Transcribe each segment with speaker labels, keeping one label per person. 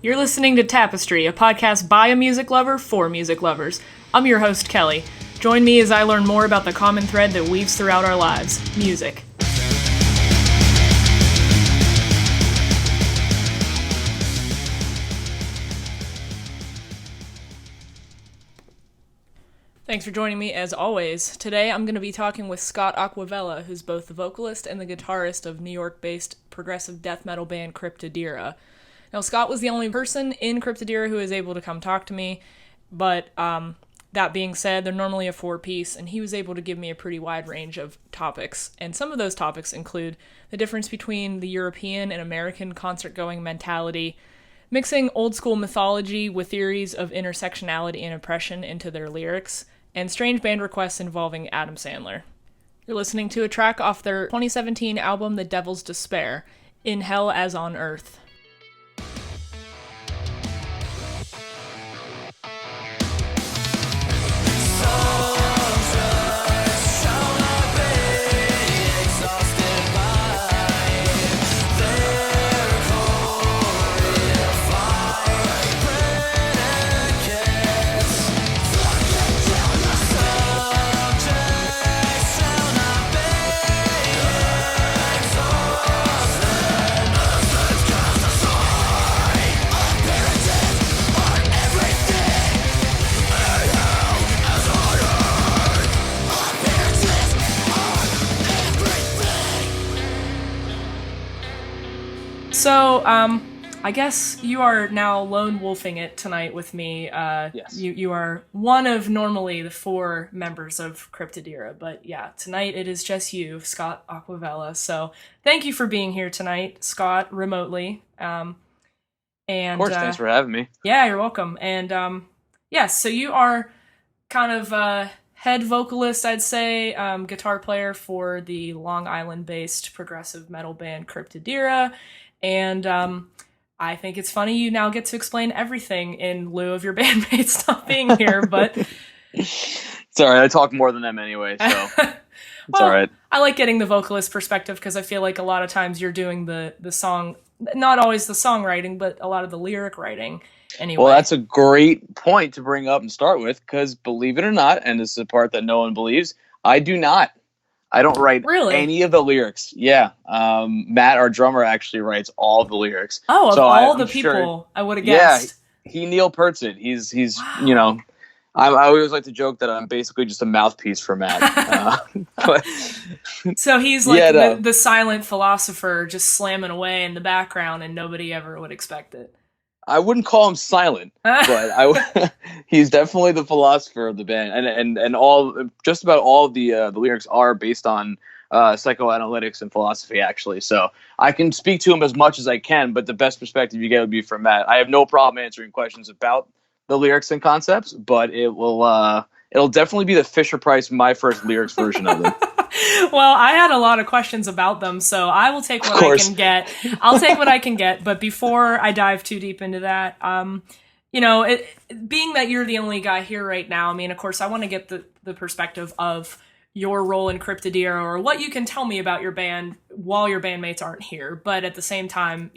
Speaker 1: You're listening to Tapestry, a podcast by a music lover for music lovers. I'm your host, Kelly. Join me as I learn more about the common thread that weaves throughout our lives, music. Thanks for joining me, as always. Today I'm going to be talking with Scott Acquavella, who's both the vocalist and the guitarist of New York-based progressive death metal band Cryptodira. Now, Scott was the only person in Cryptodira who was able to come talk to me, but that being said, they're normally a four-piece, and he was able to give me a pretty wide range of topics. And some of those topics include the difference between the European and American concert-going mentality, mixing old-school mythology with theories of intersectionality and oppression into their lyrics, and strange band requests involving Adam Sandler. You're listening to a track off their 2017 album, The Devil's Despair, In Hell as on Earth. So, I guess you are now lone wolfing it tonight with me.
Speaker 2: Yes.
Speaker 1: You are one of normally the four members of Cryptodira, but yeah, tonight it is just you, Scott Acquavella. So thank you for being here tonight, Scott, remotely. And
Speaker 2: of course, thanks for having me.
Speaker 1: Yeah, you're welcome. And yes, so you are kind of head vocalist, I'd say, guitar player for the Long Island-based progressive metal band Cryptodira. And I think it's funny you now get to explain everything in lieu of your bandmates not being here, but...
Speaker 2: It's all right. I talk more than them anyway, so it's all right.
Speaker 1: I like getting the vocalist perspective because I feel like a lot of times you're doing the song, not always the songwriting, but a lot of the lyric writing anyway.
Speaker 2: Well, that's a great point to bring up and start with because believe it or not, and this is the part that no one believes, I do not. I don't write any of the lyrics. Yeah. Matt, our drummer, actually writes all the lyrics.
Speaker 1: Oh,
Speaker 2: so
Speaker 1: all the people, sure, I would have guessed.
Speaker 2: Yeah, he Neil Peart's it. He's wow. You know, I always like to joke that I'm basically just a mouthpiece for Matt.
Speaker 1: So he's like the silent philosopher just slamming away in the background and nobody ever would expect it.
Speaker 2: I wouldn't call him silent, but he's definitely the philosopher of the band, and just about all of the lyrics are based on psychoanalytics and philosophy, actually. So I can speak to him as much as I can, but the best perspective you get would be from Matt. I have no problem answering questions about the lyrics and concepts, but it'll definitely be the Fisher Price My First Lyrics version of them.
Speaker 1: Well, I had a lot of questions about them, so I will take what I can get. I'll take what I can get, but before I dive too deep into that, being that you're the only guy here right now, I mean, of course, I want to get the perspective of your role in Cryptodira or what you can tell me about your band while your bandmates aren't here. But at the same time,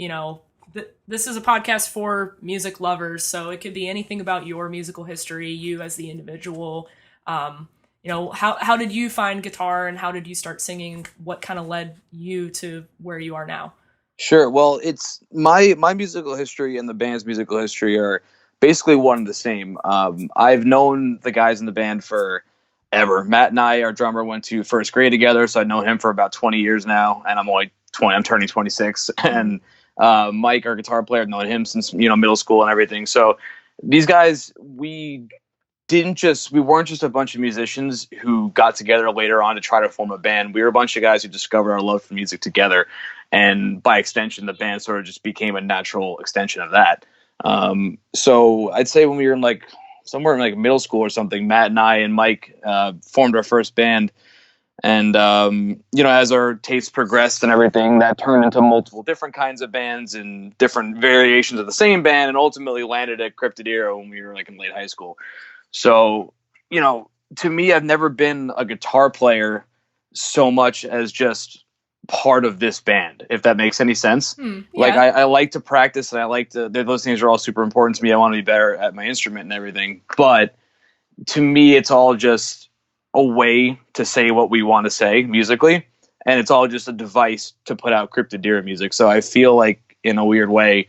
Speaker 1: this is a podcast for music lovers, so it could be anything about your musical history, you as the individual. How did you find guitar and how did you start singing? What kind of led you to where you are now?
Speaker 2: Sure. Well, it's my musical history and the band's musical history are basically one and the same. I've known the guys in the band forever. Matt and I, our drummer, went to first grade together, so I've known him for about 20 years now, and I'm only 20. I'm turning 26. And Mike, our guitar player, I've known him since middle school and everything. So these guys, we weren't just a bunch of musicians who got together later on to try to form a band. We were a bunch of guys who discovered our love for music together. And by extension, the band sort of just became a natural extension of that. So I'd say when we were somewhere in middle school or something, Matt and I and Mike formed our first band. And, as our tastes progressed and everything, that turned into multiple different kinds of bands and different variations of the same band and ultimately landed at Cryptodira when we were in late high school. So, to me, I've never been a guitar player so much as just part of this band, if that makes any sense. Like
Speaker 1: Yeah.
Speaker 2: I like to practice, and I like to, those things are all super important to me. I want to be better at my instrument and everything. But to me, it's all just a way to say what we want to say musically. And it's all just a device to put out Cryptodira music. So I feel like, in a weird way,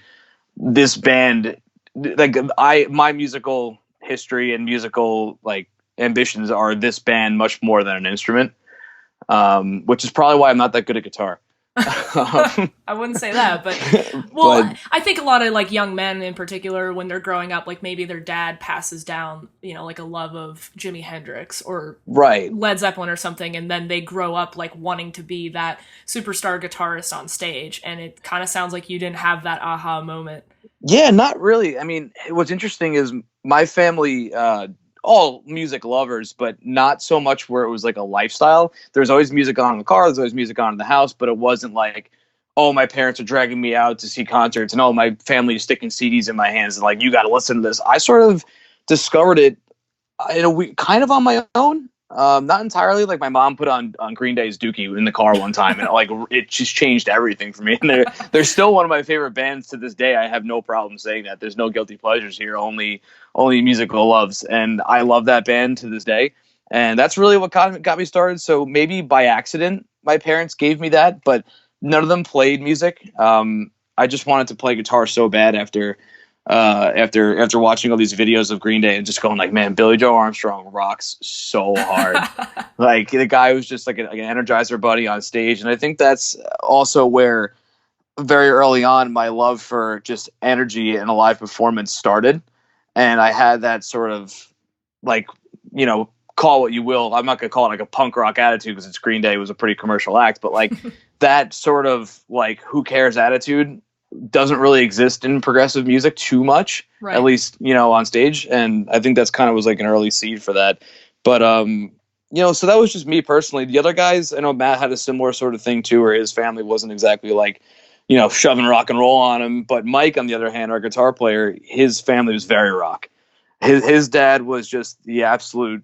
Speaker 2: this band, like my musical history and musical like ambitions are this band much more than an instrument, which is probably why I'm not that good at guitar.
Speaker 1: I wouldn't say that, but well, but I think a lot of like young men in particular, when they're growing up, like maybe their dad passes down, like a love of Jimi Hendrix or Led Zeppelin or something, and then they grow up like wanting to be that superstar guitarist on stage, and it kind of sounds like you didn't have that aha moment.
Speaker 2: Yeah, not really. I mean, what's interesting is my family, all music lovers, but not so much where it was like a lifestyle. There's always music on in the car, there's always music on in the house, but it wasn't like, oh, my parents are dragging me out to see concerts, and oh, my family is sticking CDs in my hands and like, you got to listen to this. I sort of discovered it in a week, kind of on my own. Not entirely. Like my mom put on Green Day's Dookie in the car one time, and it just changed everything for me. And they're still one of my favorite bands to this day. I have no problem saying that. There's no guilty pleasures here, only musical loves, and I love that band to this day. And that's really what got me started. So maybe by accident, my parents gave me that, but none of them played music. I just wanted to play guitar so bad after watching all these videos of Green Day and just going like, man, Billy Joe Armstrong rocks so hard. Like the guy was just like an Energizer bunny on stage. And I think that's also where very early on my love for just energy and a live performance started. And I had that sort of like, call what you will. I'm not going to call it like a punk rock attitude because it's Green Day. It was a pretty commercial act, but like that sort of like, who cares attitude doesn't really exist in progressive music too much, right. At least, on stage. And I think that's kind of was like an early seed for that. But, so that was just me personally. The other guys, I know Matt had a similar sort of thing too, where his family wasn't exactly like, shoving rock and roll on him. But Mike, on the other hand, our guitar player, his family was very rock. His dad was just the absolute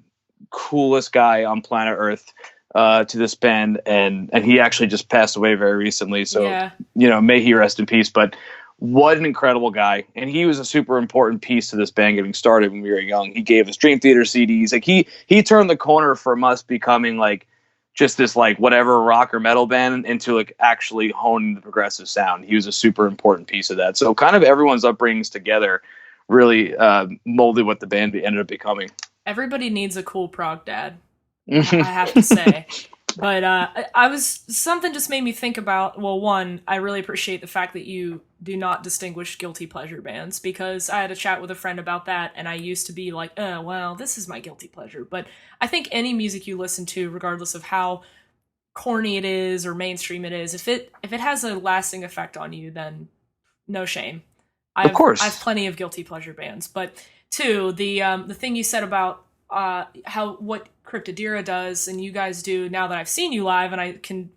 Speaker 2: coolest guy on planet Earth. To this band, and he actually just passed away very recently, so yeah. May he rest in peace. But what an incredible guy, and he was a super important piece to this band getting started when we were young. He gave us Dream Theater CDs. Like he turned the corner from us becoming like just this like whatever rock or metal band into like actually honing the progressive sound. He was a super important piece of that. So kind of everyone's upbringings together really molded what the band ended up becoming.
Speaker 1: Everybody needs a cool prog dad. I have to say. But something just made me think about, well, one, I really appreciate the fact that you do not distinguish guilty pleasure bands, because I had a chat with a friend about that, and I used to be like, oh, well, this is my guilty pleasure. But I think any music you listen to, regardless of how corny it is or mainstream it is, if it has a lasting effect on you, then no shame. Of course. I have plenty of guilty pleasure bands. But two, the thing you said about what Cryptodira does and you guys do, now that I've seen you live, and I can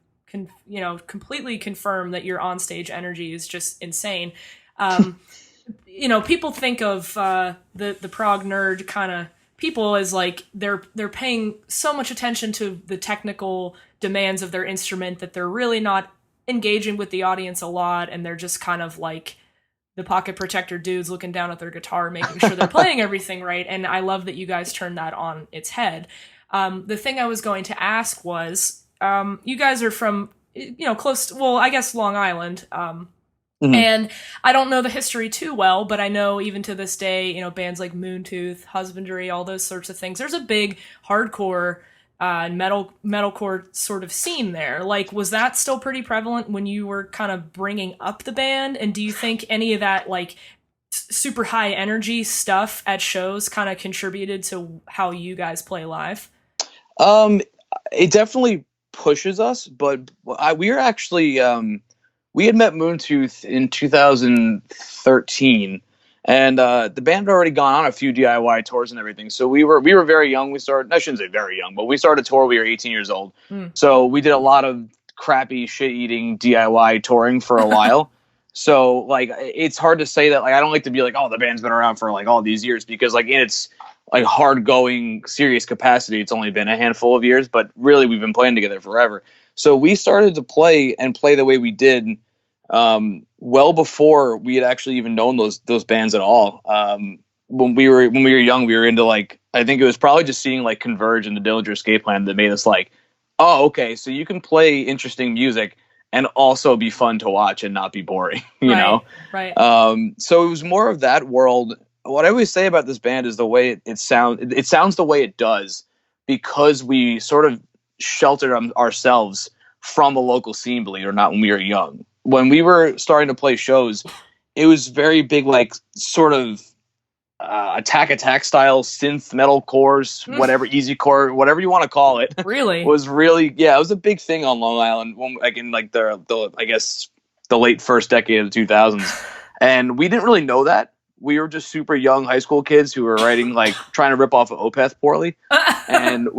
Speaker 1: completely confirm that your onstage energy is just insane. People think of the prog nerd kind of people as like they're paying so much attention to the technical demands of their instrument that they're really not engaging with the audience a lot, and they're just kind of like the pocket protector dudes looking down at their guitar, making sure they're playing everything right. And I love that you guys turned that on its head. The thing I was going to ask was, you guys are from, close to, well, I guess Long Island. Mm-hmm. And I don't know the history too well, but I know even to this day, bands like Moontooth, Husbandry, all those sorts of things. There's a big hardcore metalcore sort of scene there. Like, was that still pretty prevalent when you were kind of bringing up the band? And do you think any of that like super high energy stuff at shows kind of contributed to how you guys play live?
Speaker 2: It definitely pushes us, but we were actually we had met Moontooth in 2013. And the band had already gone on a few DIY tours and everything. So we were very young. We started, I shouldn't say very young, but we started a tour. We were 18 years old. So we did a lot of crappy shit-eating DIY touring for a while. So like, it's hard to say that, like, I don't like to be like, oh, the band's been around for like all these years, because like in its like hard going serious capacity, it's only been a handful of years, but really we've been playing together forever. So we started to play the way we did well before we had actually even known those bands at all. When we were young, we were into like, I think it was probably just seeing like Converge and the Dillinger Escape Plan that made us like, oh, okay, so you can play interesting music and also be fun to watch and not be boring, you know?
Speaker 1: Right.
Speaker 2: So it was more of that world. What I always say about this band is the way it sounds the way it does because we sort of sheltered ourselves from the local scene, believe it or not, when we were young. When we were starting to play shows, it was very big, like sort of attack style synth metal cores, whatever, easy core, whatever you want to call it.
Speaker 1: Really?
Speaker 2: was really, yeah, it was a big thing on Long Island when, like in like the I guess the late first decade of the 2000s. And we didn't really know that. We were just super young high school kids who were writing, like trying to rip off of Opeth poorly. And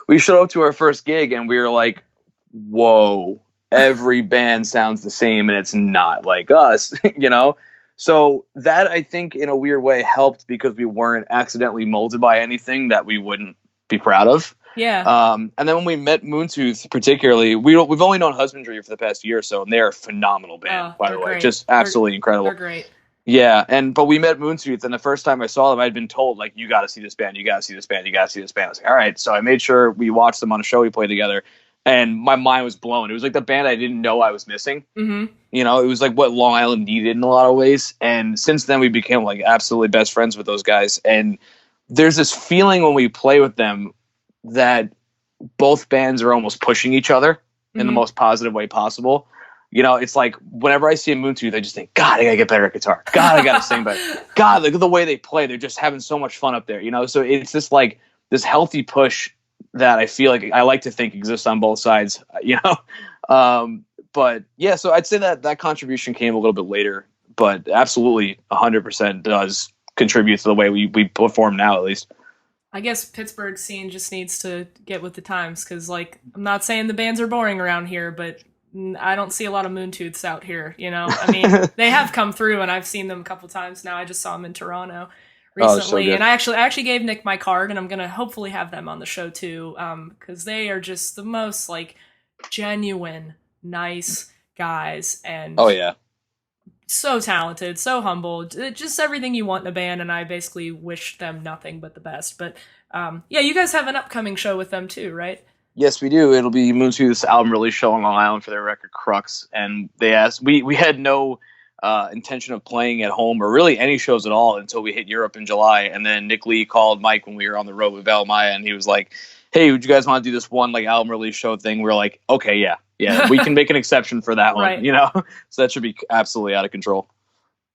Speaker 2: we showed up to our first gig and we were like, whoa, every band sounds the same and it's not like us, you know? So that, I think, in a weird way helped because we weren't accidentally molded by anything that we wouldn't be proud of.
Speaker 1: Yeah.
Speaker 2: And then when we met Moontooth, particularly, we've only known Husbandry for the past year or so, and they're a phenomenal band, by the way.
Speaker 1: Great.
Speaker 2: Just absolutely incredible.
Speaker 1: They're great.
Speaker 2: Yeah, but we met Moontooth, and the first time I saw them, I'd been told, like, you got to see this band, you got to see this band, you got to see this band. I was like, all right. So I made sure we watched them on a show we played together, and my mind was blown. It was like the band I didn't know I was missing.
Speaker 1: Mm-hmm.
Speaker 2: You know, it was like what Long Island needed in a lot of ways. And since then, we became like absolutely best friends with those guys. And there's this feeling when we play with them that both bands are almost pushing each other in the most positive way possible. You know, it's like whenever I see a Moontooth, I just think, God, I gotta get better at guitar. God, I gotta sing better. God, look at the way they play. They're just having so much fun up there. You know, so it's just like this healthy push that I feel like I like to think exists on both sides. You know. But yeah, so I'd say that contribution came a little bit later, but absolutely 100% does contribute to the way we perform now, at least.
Speaker 1: I guess Pittsburgh scene just needs to get with the times because, like, I'm not saying the bands are boring around here, but I don't see a lot of Moontooths out here, you know? I mean, they have come through, and I've seen them a couple times now. I just saw them in Toronto recently, and I actually gave Nick my card, and I'm going to hopefully have them on the show, too, because they are just the most, like, genuine nice guys and so talented, so humble, just everything you want in a band, and I basically wish them nothing but the best. But yeah, you guys have an upcoming show with them too, right?
Speaker 2: Yes, we do. It'll be Moontooth's album release show on Long Island for their record Crux, and they asked, we had no intention of playing at home or really any shows at all until we hit Europe in July, and then Nick Lee called Mike when we were on the road with Valmaya, and he was like, hey, would you guys want to do this one like album release show thing? We're like, okay, yeah, we can make an exception for that one,
Speaker 1: right.
Speaker 2: You know? So that should be absolutely out of control.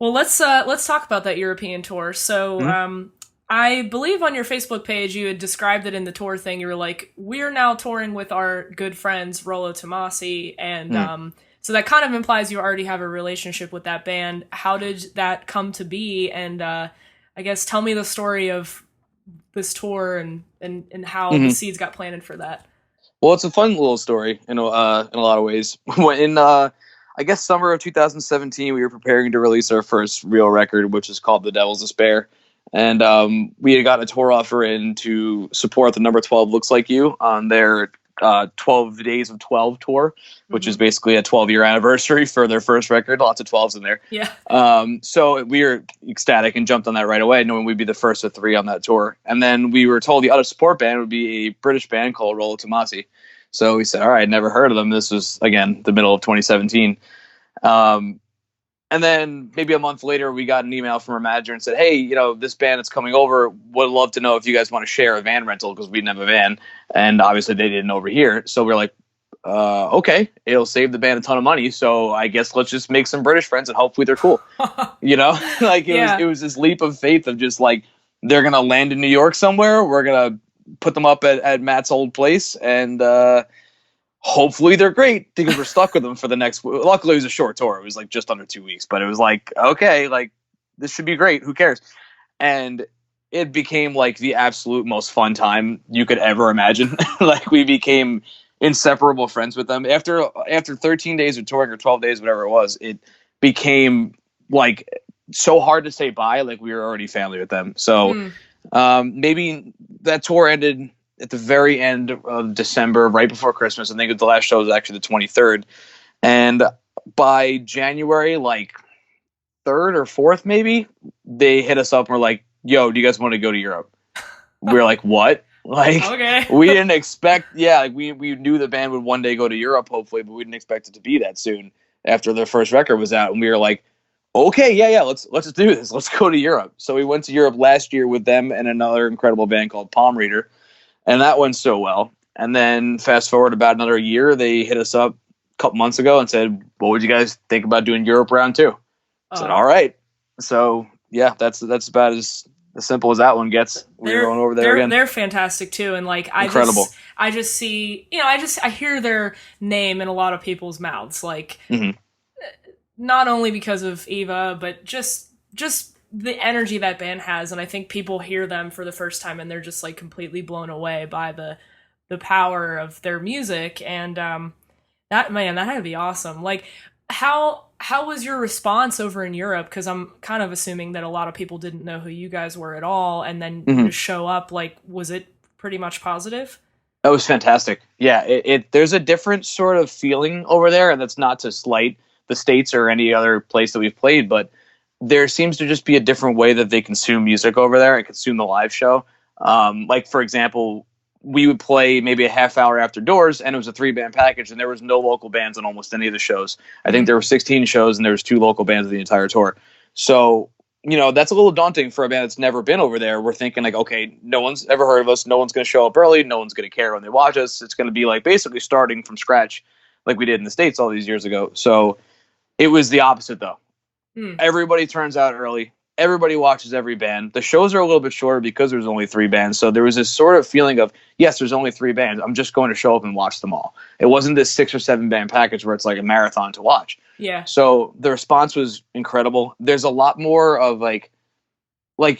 Speaker 1: Well, let's talk about that European tour. So, I believe on your Facebook page, you had described it in the tour thing. You were like, we're now touring with our good friends, Rollo Tomasi. And so that kind of implies you already have a relationship with that band. How did that come to be? And I guess tell me the story of this tour and how the seeds got planted for that.
Speaker 2: Well, it's a fun little story in a lot of ways. In I guess summer of 2017, we were preparing to release our first real record, which is called The Devil's Despair. And we had gotten a tour offer in to support the number 12 Looks Like You on their 12 Days of 12 tour, which is basically a 12-year anniversary for their first record. Lots of 12s in there.
Speaker 1: Yeah.
Speaker 2: So we were ecstatic and jumped on that right away, knowing we'd be the first of 3 on that tour. And then we were told the other support band would be a British band called Rollo Tomasi. So we said, all right, never heard of them. This was, again, the middle of 2017. And then maybe a month later, we got an email from our manager and said, hey, you know, this band that's coming over would love to know if you guys want to share a van rental because we didn't have a van. And obviously they didn't over here. So we're like, okay, it'll save the band a ton of money. So I guess let's just make some British friends and hopefully they're cool. You know, like it was this leap of faith of just like, they're going to land in New York somewhere. We're going to put them up at Matt's old place and hopefully they're great because we're stuck with them for the next. Luckily, it was a short tour. It was like just under 2 weeks, but it was like, okay, like this should be great. Who cares? And it became like the absolute most fun time you could ever imagine. Like we became inseparable friends with them. After 13 days of touring or 12 days, whatever it was, it became like so hard to say bye. Like we were already family with them. So maybe that tour ended at the very end of December, right before Christmas. I think the last show was actually the 23rd. And by January, like 3rd or 4th, maybe, they hit us up and were like, yo, do you guys want to go to Europe? We were like, what? Like,
Speaker 1: Okay.
Speaker 2: we didn't expect, like we knew the band would one day go to Europe, hopefully, but we didn't expect it to be that soon after their first record was out. And we were like, okay, let's do this. Let's go to Europe. So we went to Europe last year with them and another incredible band called Palm Reader. And that went so well. And then fast forward about another year, they hit us up a couple months ago and said, what would you guys think about doing Europe round 2? I said, all right. So, yeah, that's about as simple as that one gets. We're going over there again.
Speaker 1: They're fantastic, too. And, like,
Speaker 2: incredible.
Speaker 1: I just see, I hear their name in a lot of people's mouths. Like, not only because of Eva, but just the energy that band has. And I think people hear them for the first time and they're just like completely blown away by the power of their music. And that had to be awesome. Like, how was your response over in Europe? Because I'm kind of assuming that a lot of people didn't know who you guys were at all. And then to show up, like, was it pretty much positive?
Speaker 2: That was fantastic. Yeah, there's a different sort of feeling over there. And that's not to slight the States or any other place that we've played, but there seems to just be a different way that they consume music over there and consume the live show. Like, for example, we would play maybe a half hour after doors and it was a 3-band package and there was no local bands on almost any of the shows. I think there were 16 shows and there was 2 local bands the entire tour. So, that's a little daunting for a band that's never been over there. We're thinking like, okay, no one's ever heard of us. No one's going to show up early. No one's going to care when they watch us. It's going to be like basically starting from scratch like we did in the States all these years ago. So it was the opposite though. Everybody turns out early. Everybody watches every band. The shows are a little bit shorter because there's only 3 bands. So there was this sort of feeling of, yes, there's only 3 bands. I'm just going to show up and watch them all. It wasn't this 6 or 7 band package where it's like a marathon to watch.
Speaker 1: Yeah. So
Speaker 2: the response was incredible. There's a lot more of like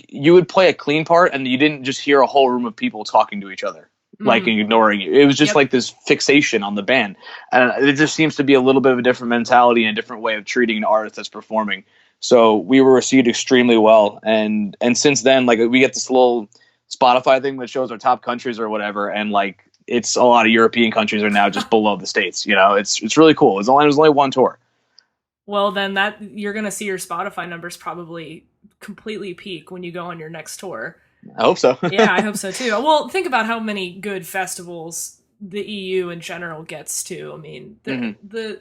Speaker 2: you would play a clean part and you didn't just hear a whole room of people talking to each other, like ignoring you. It was just like this fixation on the band. And it just seems to be a little bit of a different mentality and a different way of treating an artist that's performing. So we were received extremely well. And since then, like, we get this little Spotify thing that shows our top countries or whatever. And like, it's a lot of European countries are now just below the States. It's really cool. It was only one tour.
Speaker 1: Well, then you're going to see your Spotify numbers probably completely peak when you go on your next tour.
Speaker 2: I hope so.
Speaker 1: Yeah, I hope so too. Well, think about how many good festivals the EU in general gets to. I mean, the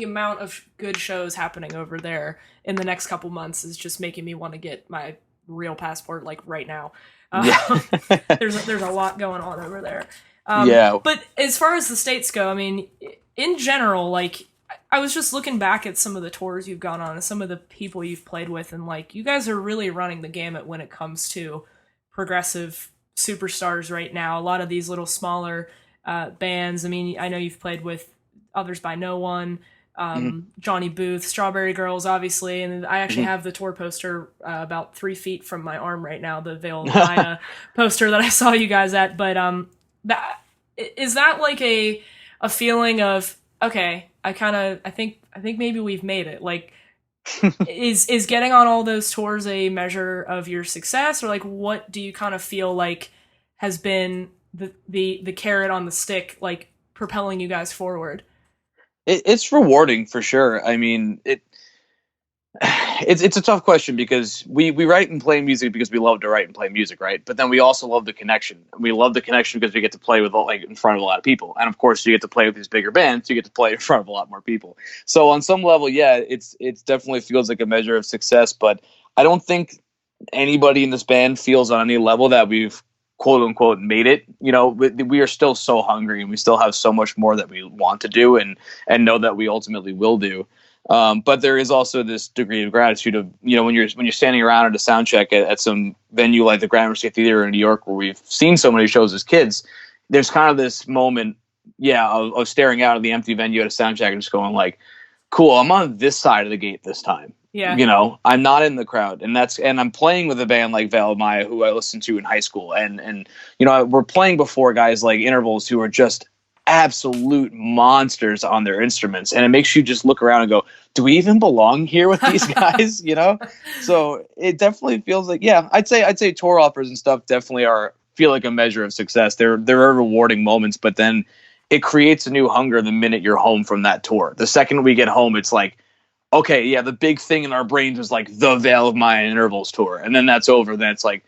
Speaker 1: amount of good shows happening over there in the next couple months is just making me want to get my real passport like right now. There's a lot going on over there. But as far as the States go, I mean, in general, like, I was just looking back at some of the tours you've gone on and some of the people you've played with, and like, you guys are really running the gamut when it comes to progressive superstars right now. A lot of these little smaller bands. I mean, I know you've played with Others by No One, Johnny Booth, Strawberry Girls, obviously, and I actually have the tour poster about 3 feet from my arm right now, the Veil of Maya poster that I saw you guys at. But is that like a feeling of, okay, I think maybe we've made it? Like, is getting on all those tours a measure of your success, or like, what do you kind of feel like has been the carrot on the stick, like, propelling you guys forward?
Speaker 2: It's rewarding for sure. I mean, it's a tough question because we write and play music because we love to write and play music, right? But then we also love the connection. We love the connection because we get to play with, like, in front of a lot of people, and of course, you get to play with these bigger bands. You get to play in front of a lot more people. So on some level, yeah, it's definitely feels like a measure of success. But I don't think anybody in this band feels on any level that we've quote unquote made it. We are still so hungry and we still have so much more that we want to do and know that we ultimately will do. But there is also this degree of gratitude of, when you're standing around at a sound check at some venue like the Gramercy Theater in New York, where we've seen so many shows as kids, there's kind of this moment, of staring out at the empty venue at a sound check and just going like, cool, I'm on this side of the gate this time. Yeah. I'm not in the crowd, and I'm playing with a band like Veil of Maya, who I listened to in high school, and we're playing before guys like Intervals, who are just absolute monsters on their instruments, and it makes you just look around and go, do we even belong here with these guys? So it definitely feels like, I'd say tour offers and stuff definitely are feel like a measure of success. There are rewarding moments, but then it creates a new hunger the minute you're home from that tour. The second we get home, it's like, okay, yeah, the big thing in our brains was like the Veil of Maya and Intervals tour, and then that's over. Then it's like,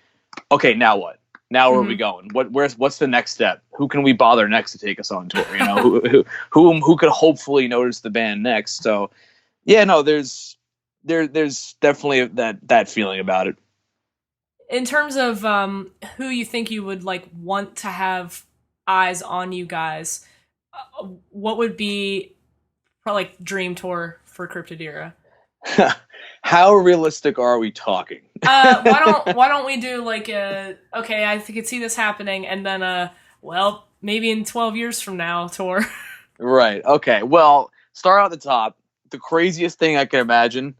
Speaker 2: okay, now what? Now where are we going? What's the next step? Who can we bother next to take us on tour? You know, who could hopefully notice the band next? So, yeah, no, there's definitely that feeling about it.
Speaker 1: In terms of who you think you would like want to have eyes on you guys, what would be probably like dream tour for Cryptodira?
Speaker 2: How realistic are we talking?
Speaker 1: Why don't we do like a okay, I could see this happening, and then well, maybe in 12 years from now tour.
Speaker 2: Right. Okay. Well, start out at the top. The craziest thing I can imagine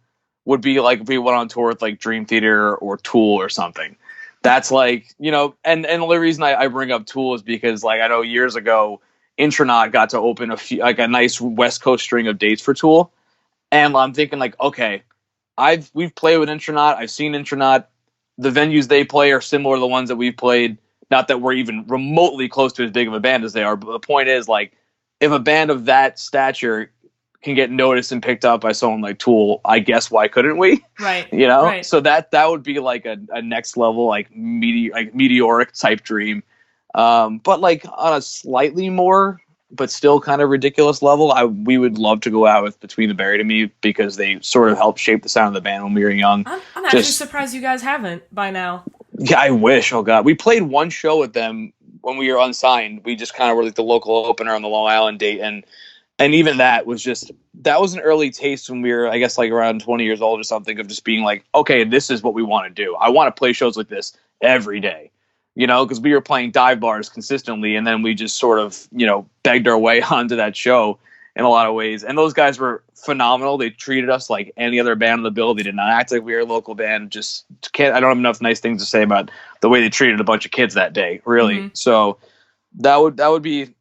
Speaker 2: would be like if we went on tour with like Dream Theater or Tool or something. That's like, you know, and the only reason I bring up Tool is because like I know years ago Intronaut got to open a nice West Coast string of dates for Tool, and I'm thinking like, okay, we've played with Intronaut, I've seen Intronaut, the venues they play are similar to the ones that we've played. Not that we're even remotely close to as big of a band as they are, but the point is like, if a band of that stature can get noticed and picked up by someone like Tool, I guess why couldn't we?
Speaker 1: Right.
Speaker 2: You know,
Speaker 1: right.
Speaker 2: So that would be like a next level like meteoric type dream, but like on a slightly more but still kind of ridiculous level. We would love to go out with Between the Buried and Me because they sort of helped shape the sound of the band when we were young.
Speaker 1: I'm actually surprised you guys haven't by now.
Speaker 2: Yeah, I wish. Oh God, we played one show with them when we were unsigned. We just kind of were like the local opener on the Long Island date, and even that was an early taste when we were, I guess, like around 20 years old or something, of just being like, okay, this is what we want to do. I want to play shows like this every day, you know, because we were playing dive bars consistently, and then we just sort of, you know, begged our way onto that show in a lot of ways. And those guys were phenomenal. They treated us like any other band on the bill. They did not act like we were a local band. I don't have enough nice things to say about the way they treated a bunch of kids that day, really. Mm-hmm. So that would be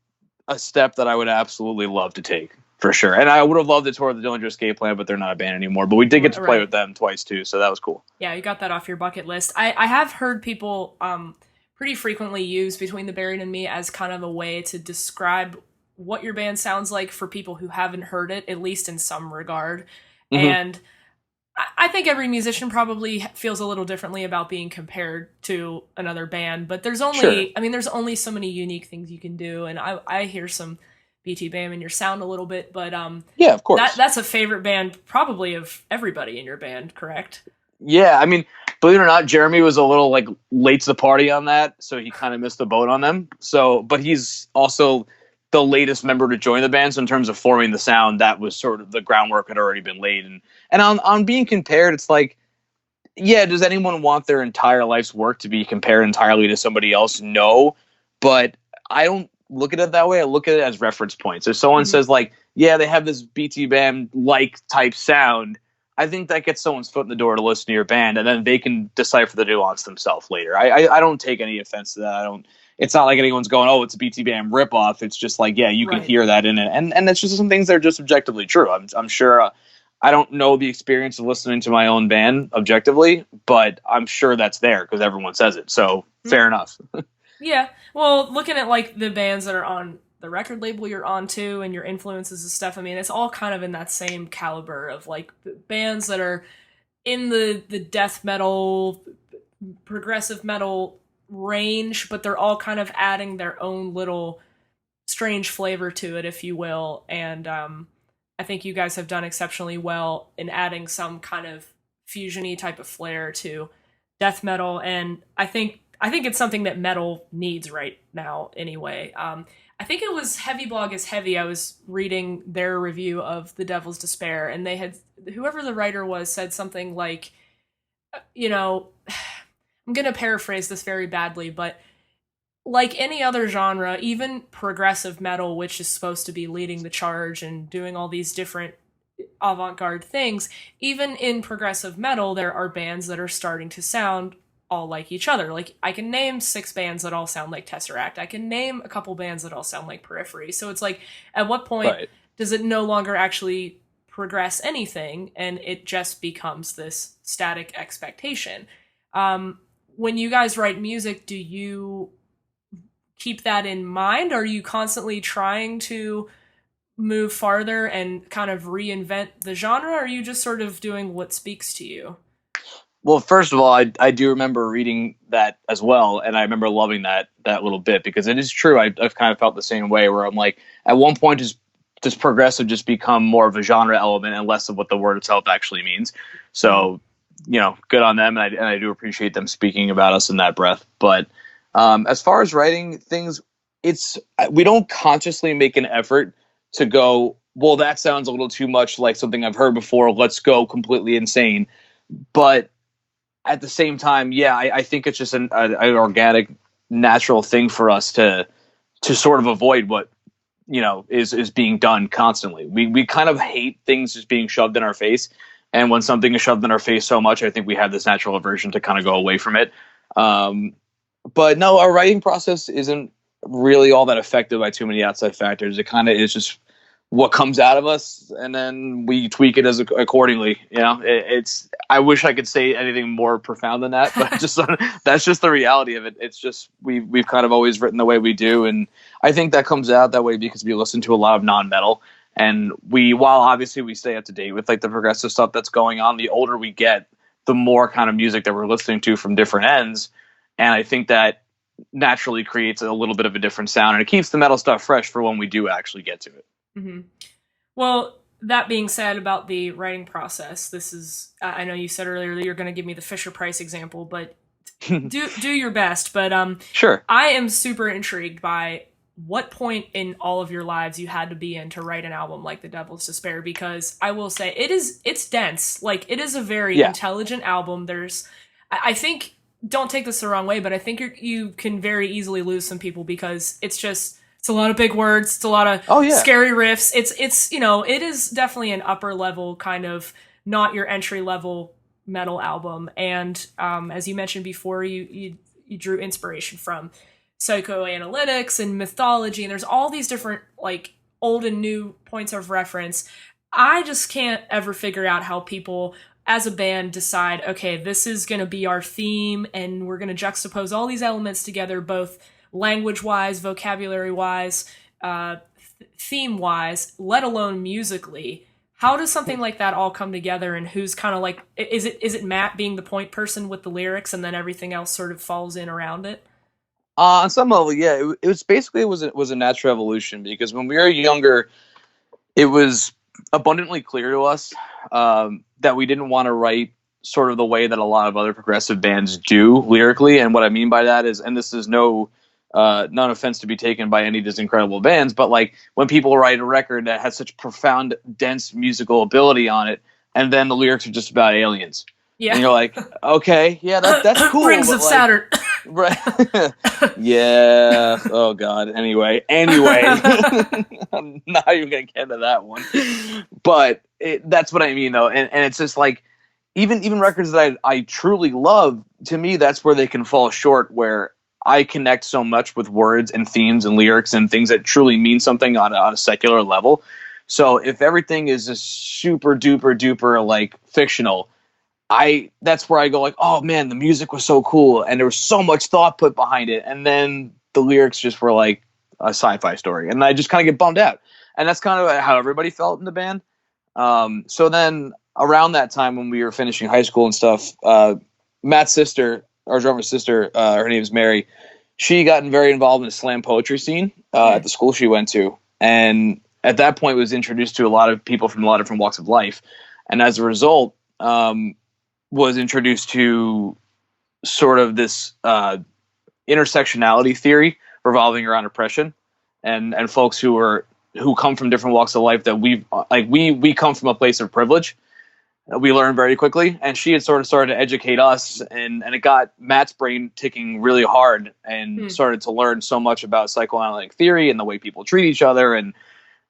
Speaker 2: a step that I would absolutely love to take, for sure. And I would have loved to tour the Dillinger Escape Plan, but they're not a band anymore. But we did get to play with them twice too, so that was cool.
Speaker 1: Yeah, you got that off your bucket list. I have heard people pretty frequently use Between the Buried and Me as kind of a way to describe what your band sounds like for people who haven't heard it, at least in some regard. Mm-hmm. And I think every musician probably feels a little differently about being compared to another band, but there's only, there's only so many unique things you can do. And I hear some BT Bam in your sound a little bit, but
Speaker 2: yeah, of course.
Speaker 1: That's a favorite band probably of everybody in your band, correct?
Speaker 2: Yeah, I mean, believe it or not, Jeremy was a little like late to the party on that, so he kind of missed the boat on them. So, but he's also the latest member to join the band, so in terms of forming the sound, that was sort of the groundwork had already been laid. And on being compared, it's like, yeah, does anyone want their entire life's work to be compared entirely to somebody else? No, but I don't look at it that way. I look at it as reference points. If someone says like, yeah, they have this BT band like type sound, I think that gets someone's foot in the door to listen to your band, and then they can decipher the nuance themselves later. I don't take any offense to that. It's not like anyone's going, oh, it's a BT band ripoff. It's just like, yeah, you can hear that in it. And it's just some things that are just objectively true. I'm sure I don't know the experience of listening to my own band objectively, but I'm sure that's there because everyone says it. So fair enough.
Speaker 1: Yeah. Well, looking at like the bands that are on the record label you're on too, and your influences and stuff, I mean, it's all kind of in that same caliber of like bands that are in the death metal, progressive metal range, but they're all kind of adding their own little strange flavor to it, if you will. And I think you guys have done exceptionally well in adding some kind of fusion-y type of flair to death metal, and I think it's something that metal needs right now anyway. I think it was Heavy Blog is Heavy. I was reading their review of The Devil's Despair, and they had, whoever the writer was, said something like, you know, I'm going to paraphrase this very badly, but like any other genre, even progressive metal, which is supposed to be leading the charge and doing all these different avant-garde things, even in progressive metal, there are bands that are starting to sound all like each other. Like, I can name 6 bands that all sound like Tesseract. I can name a couple bands that all sound like Periphery. So it's like, at what point does it no longer actually progress anything, and it just becomes this static expectation? When you guys write music, do you keep that in mind? Are you constantly trying to move farther and kind of reinvent the genre? Or are you just sort of doing what speaks to you?
Speaker 2: Well, first of all, I do remember reading that as well, and I remember loving that little bit, because it is true. I've kind of felt the same way, where I'm like, at one point, does progressive just become more of a genre element and less of what the word itself actually means? So, good on them, and I do appreciate them speaking about us in that breath. But as far as writing things, we don't consciously make an effort to go, well, that sounds a little too much like something I've heard before, let's go completely insane. But at the same time, yeah, I think it's just an organic, natural thing for us to sort of avoid what is being done constantly. We kind of hate things just being shoved in our face, and when something is shoved in our face so much, I think we have this natural aversion to kind of go away from it. But no, our writing process isn't really all that affected by too many outside factors. It kind of is just what comes out of us, and then we tweak it accordingly. I wish I could say anything more profound than that, but that's just the reality of it. It's just we've kind of always written the way we do, and I think that comes out that way because we listen to a lot of non-metal, and while obviously we stay up to date with like the progressive stuff that's going on, the older we get, the more kind of music that we're listening to from different ends, and I think that naturally creates a little bit of a different sound, and it keeps the metal stuff fresh for when we do actually get to it.
Speaker 1: Mm-hmm. Well, that being said about the writing process, I know you said earlier that you're going to give me the Fisher-Price example, but do your best. But
Speaker 2: sure.
Speaker 1: I am super intrigued by what point in all of your lives you had to be in to write an album like The Devil's Despair, because I will say it's dense. Like, it is a very intelligent album. I think, don't take this the wrong way, but I think you can very easily lose some people because it's a lot of big words. It's a lot of scary riffs. It is definitely an upper level kind of, not your entry level metal album. And as you mentioned before, you drew inspiration from psychoanalytics and mythology, and there's all these different like old and new points of reference. I just can't ever figure out how people as a band decide, okay, this is going to be our theme, and we're going to juxtapose all these elements together, both language-wise, vocabulary-wise, theme-wise, let alone musically. How does something like that all come together, and who's kind of like, is it Matt being the point person with the lyrics, and then everything else sort of falls in around it?
Speaker 2: On some level, yeah. It was basically a natural evolution, because when we were younger, it was abundantly clear to us that we didn't want to write sort of the way that a lot of other progressive bands do lyrically. And what I mean by that is, and this is none offense to be taken by any of these incredible bands, but like when people write a record that has such profound, dense musical ability on it, and then the lyrics are just about aliens. Yeah. And you're like, okay, yeah, that's cool.
Speaker 1: Rings of Saturn.
Speaker 2: Right. Yeah. Oh God. Anyway, I'm not even gonna get into that one. But that's what I mean, though, and it's just like, even records that I truly love, to me, that's where they can fall short, where I connect so much with words and themes and lyrics and things that truly mean something on a secular level. So if everything is just super duper duper like fictional, that's where I go like, oh man, the music was so cool and there was so much thought put behind it, and then the lyrics just were like a sci-fi story, and I just kind of get bummed out. And that's kind of how everybody felt in the band. So then around that time when we were finishing high school and stuff, Matt's sister, our drummer's sister, her name is Mary, she got very involved in the slam poetry scene at the school she went to, and at that point was introduced to a lot of people from a lot of different walks of life, and as a result was introduced to sort of this intersectionality theory revolving around oppression, and folks who come from different walks of life that we come from a place of privilege. We learned very quickly, and she had sort of started to educate us, and it got Matt's brain ticking really hard, and started to learn so much about psychoanalytic theory and the way people treat each other, and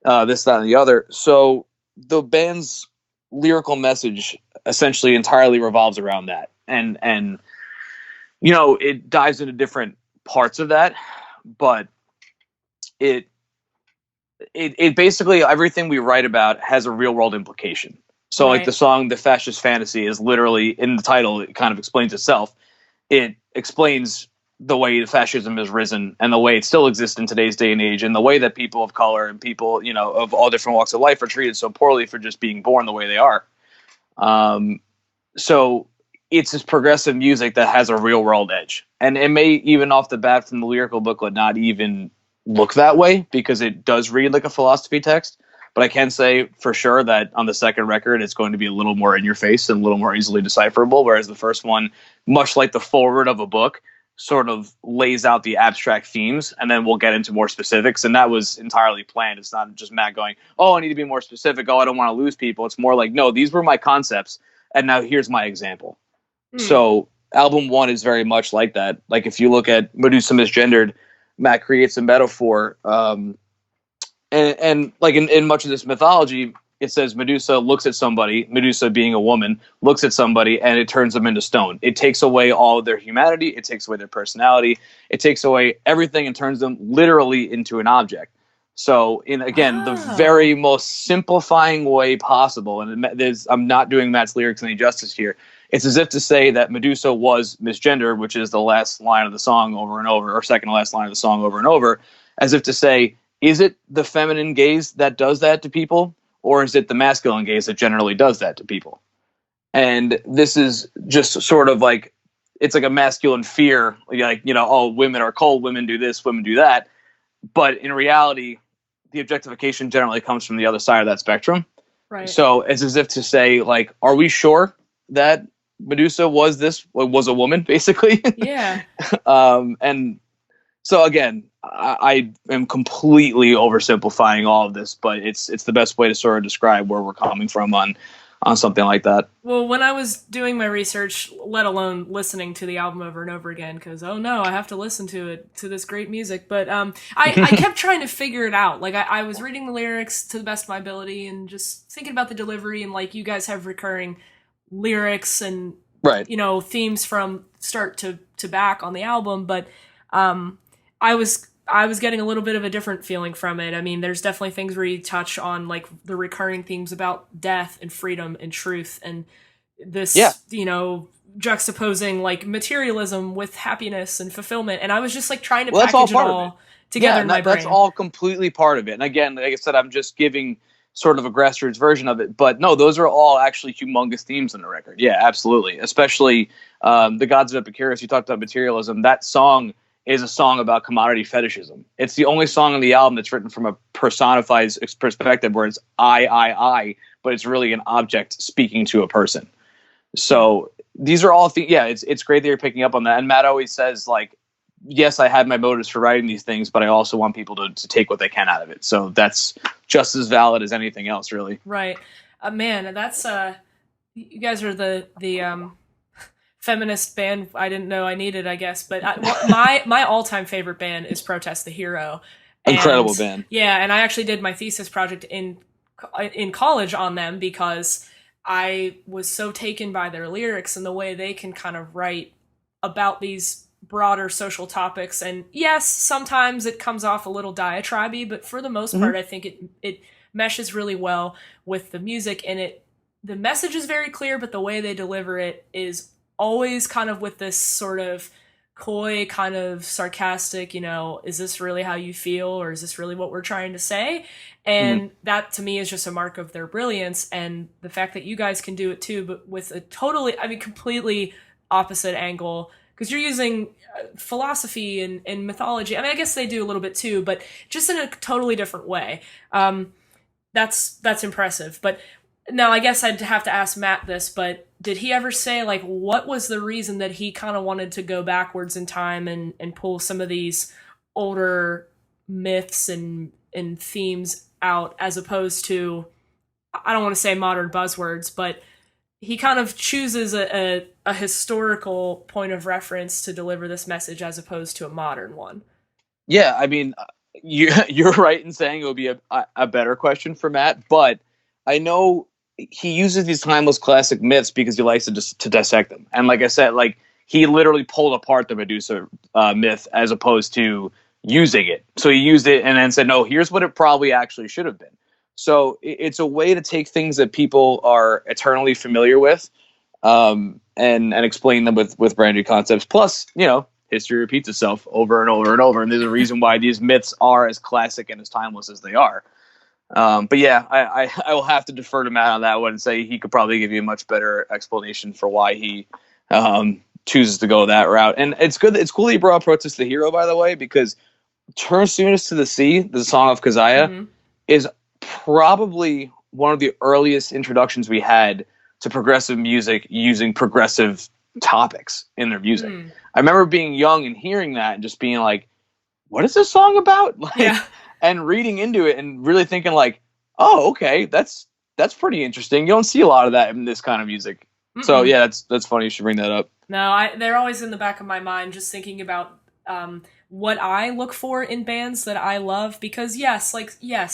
Speaker 2: this, that, and the other. So the band's lyrical message essentially entirely revolves around that, and it dives into different parts of that, but it basically, everything we write about has a real world implication. So like the song The Fascist Fantasy is literally in the title, it kind of explains itself. It explains the way fascism has risen and the way it still exists in today's day and age, and the way that people of color and people, of all different walks of life are treated so poorly for just being born the way they are. So it's this progressive music that has a real world edge. And it may even off the bat from the lyrical booklet not even look that way, because it does read like a philosophy text. But I can say for sure that on the second record, it's going to be a little more in your face and a little more easily decipherable. Whereas the first one, much like the foreword of a book, sort of lays out the abstract themes, and then we'll get into more specifics. And that was entirely planned. It's not just Matt going, oh, I need to be more specific. Oh, I don't want to lose people. It's more like, no, these were my concepts, and now here's my example. So album one is very much like that. Like if you look at Medusa Misgendered, Matt creates a metaphor, and like in much of this mythology, it says Medusa looks at somebody, Medusa being a woman, looks at somebody, and it turns them into stone. It takes away all of their humanity. It takes away their personality. It takes away everything and turns them literally into an object. So, the very most simplifying way possible, and I'm not doing Matt's lyrics any justice here, it's as if to say that Medusa was misgendered, which is the last line of the song over and over, or second to last line of the song over and over, as if to say, is it the feminine gaze that does that to people? Or is it the masculine gaze that generally does that to people? And this is just sort of like, it's like a masculine fear, like, oh, women are cold, women do this, women do that. But in reality, the objectification generally comes from the other side of that spectrum.
Speaker 1: Right.
Speaker 2: So it's as if to say, like, are we sure that Medusa was a woman, basically?
Speaker 1: Yeah.
Speaker 2: And so again, I am completely oversimplifying all of this, but it's the best way to sort of describe where we're coming from on something like that.
Speaker 1: Well, when I was doing my research, let alone listening to the album over and over again, because, oh no, I have to listen to this great music. But I kept trying to figure it out. Like I was reading the lyrics to the best of my ability and just thinking about the delivery, and like you guys have recurring lyrics and
Speaker 2: right,
Speaker 1: themes from start to back on the album. But I was getting a little bit of a different feeling from it. I mean, there's definitely things where you touch on like the recurring themes about death and freedom and truth, and this, juxtaposing like materialism with happiness and fulfillment. And I was just like trying to package it all together in my brain.
Speaker 2: That's all completely part of it. And again, like I said, I'm just giving sort of a grassroots version of it. But no, those are all actually humongous themes in the record. Yeah, absolutely. Especially The Gods of Epicurus, you talked about materialism. That song is a song about commodity fetishism. It's the only song on the album that's written from a personified perspective where it's I, but it's really an object speaking to a person. So these are all it's great that you're picking up on that. And Matt always says, like, yes, I had my motives for writing these things, but I also want people to take what they can out of it. So that's just as valid as anything else, really.
Speaker 1: Right. Man, that's you guys are the feminist band I didn't know I needed, I guess. But my all-time favorite band is Protest the Hero.
Speaker 2: Incredible band.
Speaker 1: Yeah, and I actually did my thesis project in college on them because I was so taken by their lyrics and the way they can kind of write about these broader social topics. And yes, sometimes it comes off a little diatribe-y, but for the most part, I think it meshes really well with the music, and the message is very clear, but the way they deliver it is always kind of with this sort of coy, kind of sarcastic, is this really how you feel, or is this really what we're trying to say? And that to me is just a mark of their brilliance, and the fact that you guys can do it too, but with a completely opposite angle, because you're using philosophy and mythology. I mean, I guess they do a little bit too, but just in a totally different way. That's impressive. But now I guess I'd have to ask Matt this, but did he ever say, like, what was the reason that he kind of wanted to go backwards in time and pull some of these older myths and themes out, as opposed to, I don't want to say modern buzzwords, but he kind of chooses a historical point of reference to deliver this message as opposed to a modern one?
Speaker 2: Yeah, I mean, you're right in saying it would be a better question for Matt, but I know he uses these timeless classic myths because he likes to dissect them. And like I said, like, he literally pulled apart the Medusa myth as opposed to using it. So he used it and then said, no, here's what it probably actually should have been. So it's a way to take things that people are eternally familiar with and explain them with brand new concepts. Plus, history repeats itself over and over and over. And there's a reason why these myths are as classic and as timeless as they are. But yeah, I will have to defer to Matt on that one and say he could probably give you a much better explanation for why he chooses to go that route. And it's good. It's cool that you brought up Protest the Hero, by the way, because Turn Soonest to the Sea, the song of Keziah, is probably one of the earliest introductions we had to progressive music using progressive topics in their music. I remember being young and hearing that and just being like, what is this song about? And reading into it and really thinking like, oh, okay, that's pretty interesting. You don't see a lot of that in this kind of music. So yeah, that's funny you should bring that up.
Speaker 1: No, they're always in the back of my mind, just thinking about what I look for in bands that I love, because yes,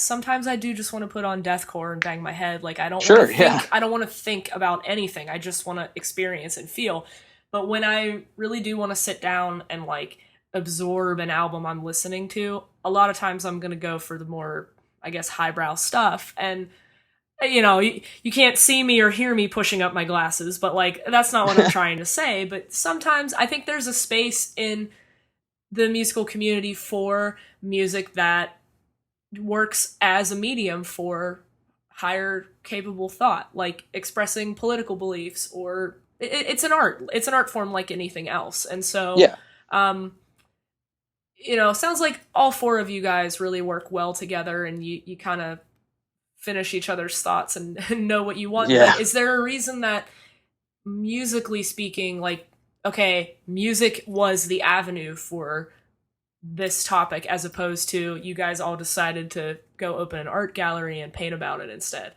Speaker 1: sometimes I do just want to put on deathcore and bang my head. Like I don't want to think about anything. I just want to experience and feel. But when I really do want to sit down and like absorb an album I'm listening to, a lot of times I'm going to go for the more, I guess, highbrow stuff. And you know, you can't see me or hear me pushing up my glasses, but like that's not what I'm trying to say. But sometimes I think there's a space in the musical community for music that works as a medium for higher capable thought, like expressing political beliefs, or it's an art form like anything else. And so you know, sounds like all four of you guys really work well together, and you kind of finish each other's thoughts and know what you want. Like, is there a reason that, musically speaking, like, okay, music was the avenue for this topic, as opposed to you guys all decided to go open an art gallery and paint about it instead?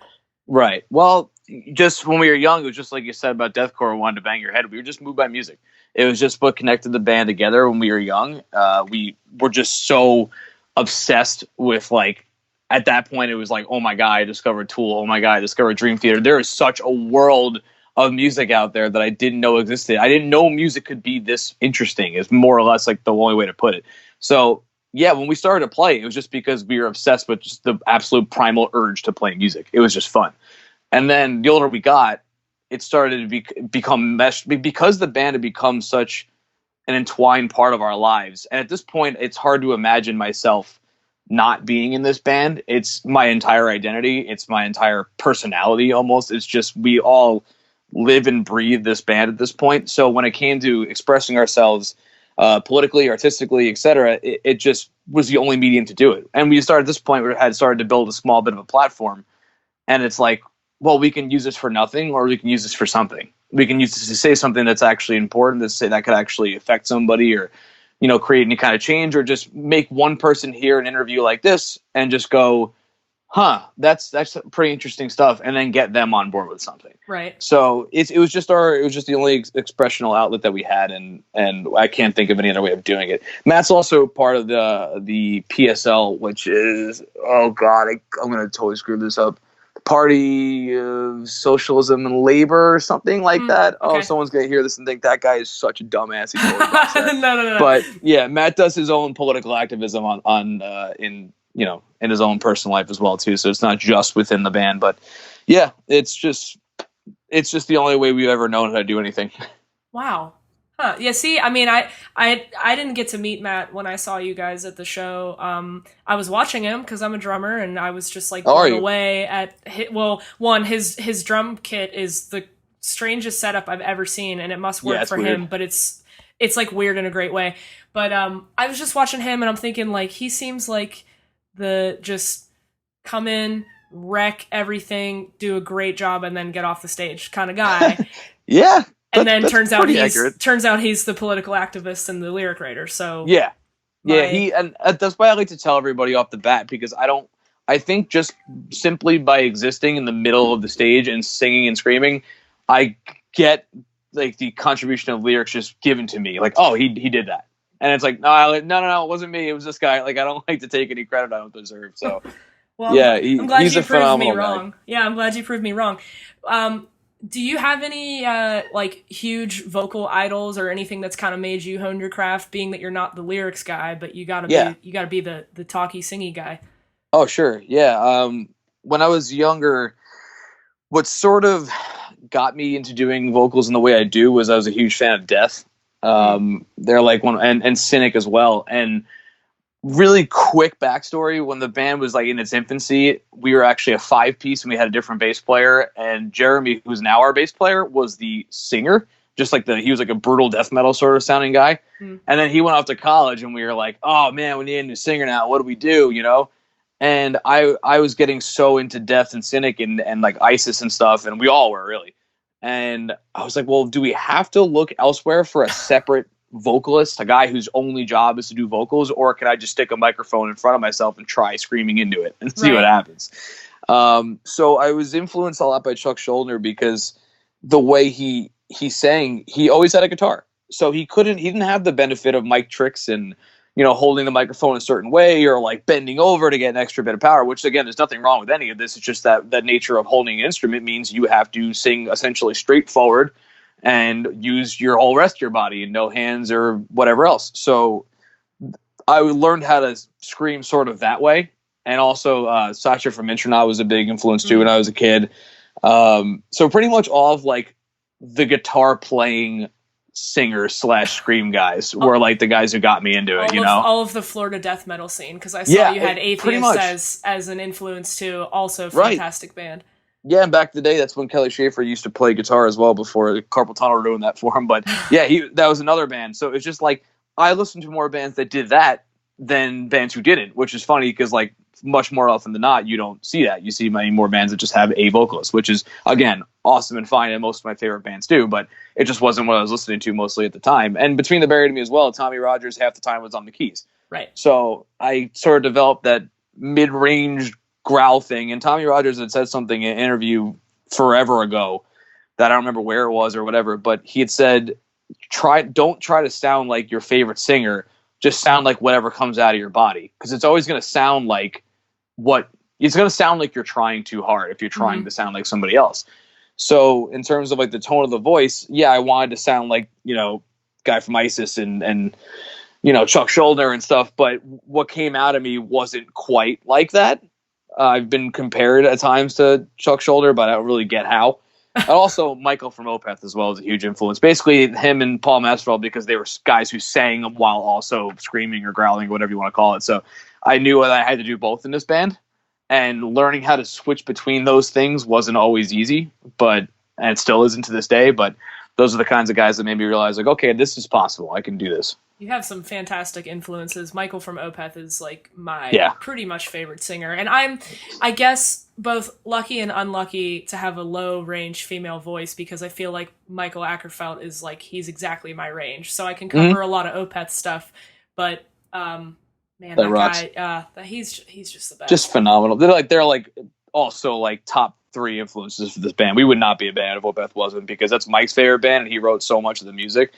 Speaker 2: Right. Well, just when we were young, it was just like you said about deathcore, wanted to bang your head. We were just moved by music. It was just what connected the band together when we were young. We were just so obsessed with, like, at that point, it was like, oh my God, I discovered Tool. Oh my God, I discovered Dream Theater. There is such a world of music out there that I didn't know existed. I didn't know music could be this interesting, is more or less like the only way to put it. So yeah, when we started to play, it was just because we were obsessed with just the absolute primal urge to play music. It was just fun. And then the older we got, it started to become meshed, because the band had become such an entwined part of our lives. And at this point, it's hard to imagine myself not being in this band. It's my entire identity. It's my entire personality almost. It's just, we all live and breathe this band at this point. So when it came to expressing ourselves politically, artistically, etc., it just was the only medium to do it. And we started at this point, we had started to build a small bit of a platform. And it's like, well, we can use this for nothing, or we can use this for something. We can use this to say something that's actually important, to say that could actually affect somebody, or, you know, create any kind of change, or just make one person hear an interview like this and just go, huh, that's pretty interesting stuff, and then get them on board with something.
Speaker 1: Right.
Speaker 2: So it was just the only expressional outlet that we had, and I can't think of any other way of doing it. Matt's also part of the PSL, which is, oh God, I'm gonna totally screw this up. Party of Socialism and Labor, or something like that. Okay. Oh, someone's gonna hear this and think that guy is such a dumbass. He totally lost that. No. But yeah, Matt does his own political activism in his own personal life as well too. So it's not just within the band, but yeah, it's just the only way we've ever known how to do anything.
Speaker 1: Wow. Huh. Yeah, see, I mean, I didn't get to meet Matt when I saw you guys at the show. I was watching him because I'm a drummer, and I was just like blown away at his drum kit is the strangest setup I've ever seen, and it must work for him, but it's like weird in a great way. But I was just watching him, and I'm thinking, like, he seems like the just come in, wreck everything, do a great job, and then get off the stage kind of guy.
Speaker 2: Yeah.
Speaker 1: And then turns out he's the political activist and the lyric writer. So that's why I like to tell everybody off the bat, because I think just simply by existing in the middle of the stage and singing and screaming, I get like the contribution of lyrics just given to me. Like, oh, he did that. And it's like, no, it wasn't me. It was this guy. Like, I don't like to take any credit I don't deserve. So, well, yeah, I'm glad he's you proved me wrong. Guy. Yeah, I'm glad you proved me wrong. Do you have any like huge vocal idols or anything that's kind of made you hone your craft? Being that you're not the lyrics guy, but you gotta be the talky singy guy.
Speaker 2: Oh sure, yeah. When I was younger, what sort of got me into doing vocals in the way I do was I was a huge fan of death. They're like one, and Cynic as well. And really quick backstory: when the band was like in its infancy, we were actually a 5-piece, and we had a different bass player. And Jeremy, who's now our bass player, was the singer. Just like he was like a brutal death metal sort of sounding guy. And then he went off to college, and we were like, oh man, we need a new singer now. What do we do? You know? And I was getting so into Death and Cynic and like ISIS and stuff, and we all were really. And I was like, well, do we have to look elsewhere for a separate vocalist, a guy whose only job is to do vocals, or can I just stick a microphone in front of myself and try screaming into it and see what happens? So I was influenced a lot by Chuck Schuldiner because the way he sang, he always had a guitar. So he didn't have the benefit of mic tricks and, you know, holding the microphone a certain way or like bending over to get an extra bit of power, which again, there's nothing wrong with any of this. It's just that nature of holding an instrument means you have to sing essentially straightforward and use your whole rest of your body and no hands or whatever else. So I learned how to scream sort of that way. And also Sasha from Intronaut was a big influence too when I was a kid. So pretty much all of like the guitar playing singers / scream guys were like the guys who got me into it, you know?
Speaker 1: All of the Florida death metal scene, because I saw you had Atheist as an influence too, also fantastic band.
Speaker 2: Yeah, and back in the day, that's when Kelly Schaefer used to play guitar as well before Carpal Tunnel ruined that for him. But yeah, that was another band. So it's just like I listened to more bands that did that than bands who didn't, which is funny because like much more often than not, you don't see that. You see many more bands that just have a vocalist, which is, again, awesome and fine, and most of my favorite bands do, but it just wasn't what I was listening to mostly at the time. And Between the Buried and Me as well, Tommy Rogers half the time was on the keys.
Speaker 1: Right.
Speaker 2: So I sort of developed that mid-range growl thing, and Tommy Rogers had said something in an interview forever ago that I don't remember where it was or whatever, but he had said, don't try to sound like your favorite singer, just sound like whatever comes out of your body, because it's always going to sound like it's going to sound like you're trying too hard if you're trying to sound like somebody else. So in terms of like the tone of the voice, yeah, I wanted to sound like, you know, guy from ISIS and you know, Chuck Schuldiner and stuff, but what came out of me wasn't quite like that. I've been compared at times to Chuck Schuldiner, but I don't really get how. And also Michael from Opeth as well is a huge influence. Basically him and Paul Masvidal, because they were guys who sang while also screaming or growling or whatever you want to call it. So I knew that I had to do both in this band, and learning how to switch between those things wasn't always easy, and it still isn't to this day. But those are the kinds of guys that made me realize, like, okay, this is possible. I can do this.
Speaker 1: You have some fantastic influences. Michael from Opeth is like my pretty much favorite singer. And I'm, I guess, both lucky and unlucky to have a low range female voice, because I feel like Michael Ackerfeld is like, he's exactly my range. So I can cover a lot of Opeth stuff, but man, that guy, he's just the best.
Speaker 2: Just phenomenal. They're like also like top 3 influences for this band. We would not be a band if Opeth wasn't, because that's Mike's favorite band and he wrote so much of the music.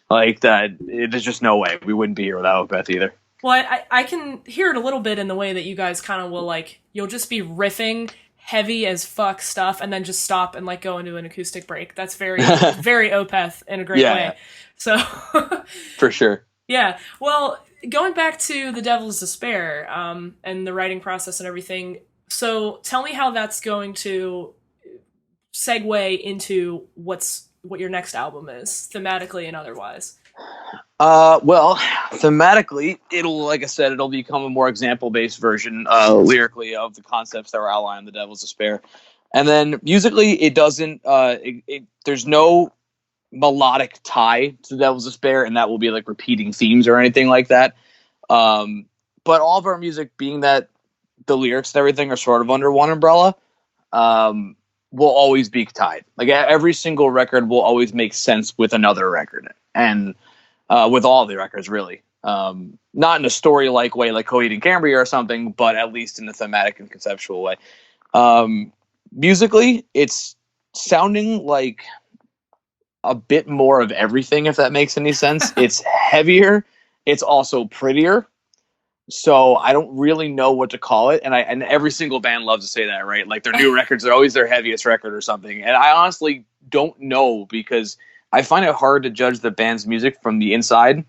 Speaker 2: Like that, there's just no way we wouldn't be here without Opeth either.
Speaker 1: Well, I can hear it a little bit in the way that you guys kind of will, like, you'll just be riffing heavy as fuck stuff and then just stop and like go into an acoustic break. That's very, very Opeth in a great way. Yeah. So
Speaker 2: for sure.
Speaker 1: Yeah. Well, going back to The Devil's Despair, and the writing process and everything. So tell me how that's going to segue into what your next album is, thematically and otherwise.
Speaker 2: Well, thematically, it'll become a more example-based version, lyrically, of the concepts that were outlined in The Devil's Despair. And then musically, it doesn't, there's no melodic tie to The Devil's Despair, and that will be like repeating themes or anything like that. But all of our music, being that the lyrics and everything are sort of under one umbrella, will always be tied. Like every single record will always make sense with another record, and with all the records, really. Not in a story-like way, like Coheed and Cambria or something, but at least in a thematic and conceptual way. Musically, it's sounding like a bit more of everything, if that makes any sense. It's heavier. It's also prettier. So I don't really know what to call it. And every single band loves to say that, right? Like their new records are always their heaviest record or something. And I honestly don't know, because I find it hard to judge the band's music from the inside,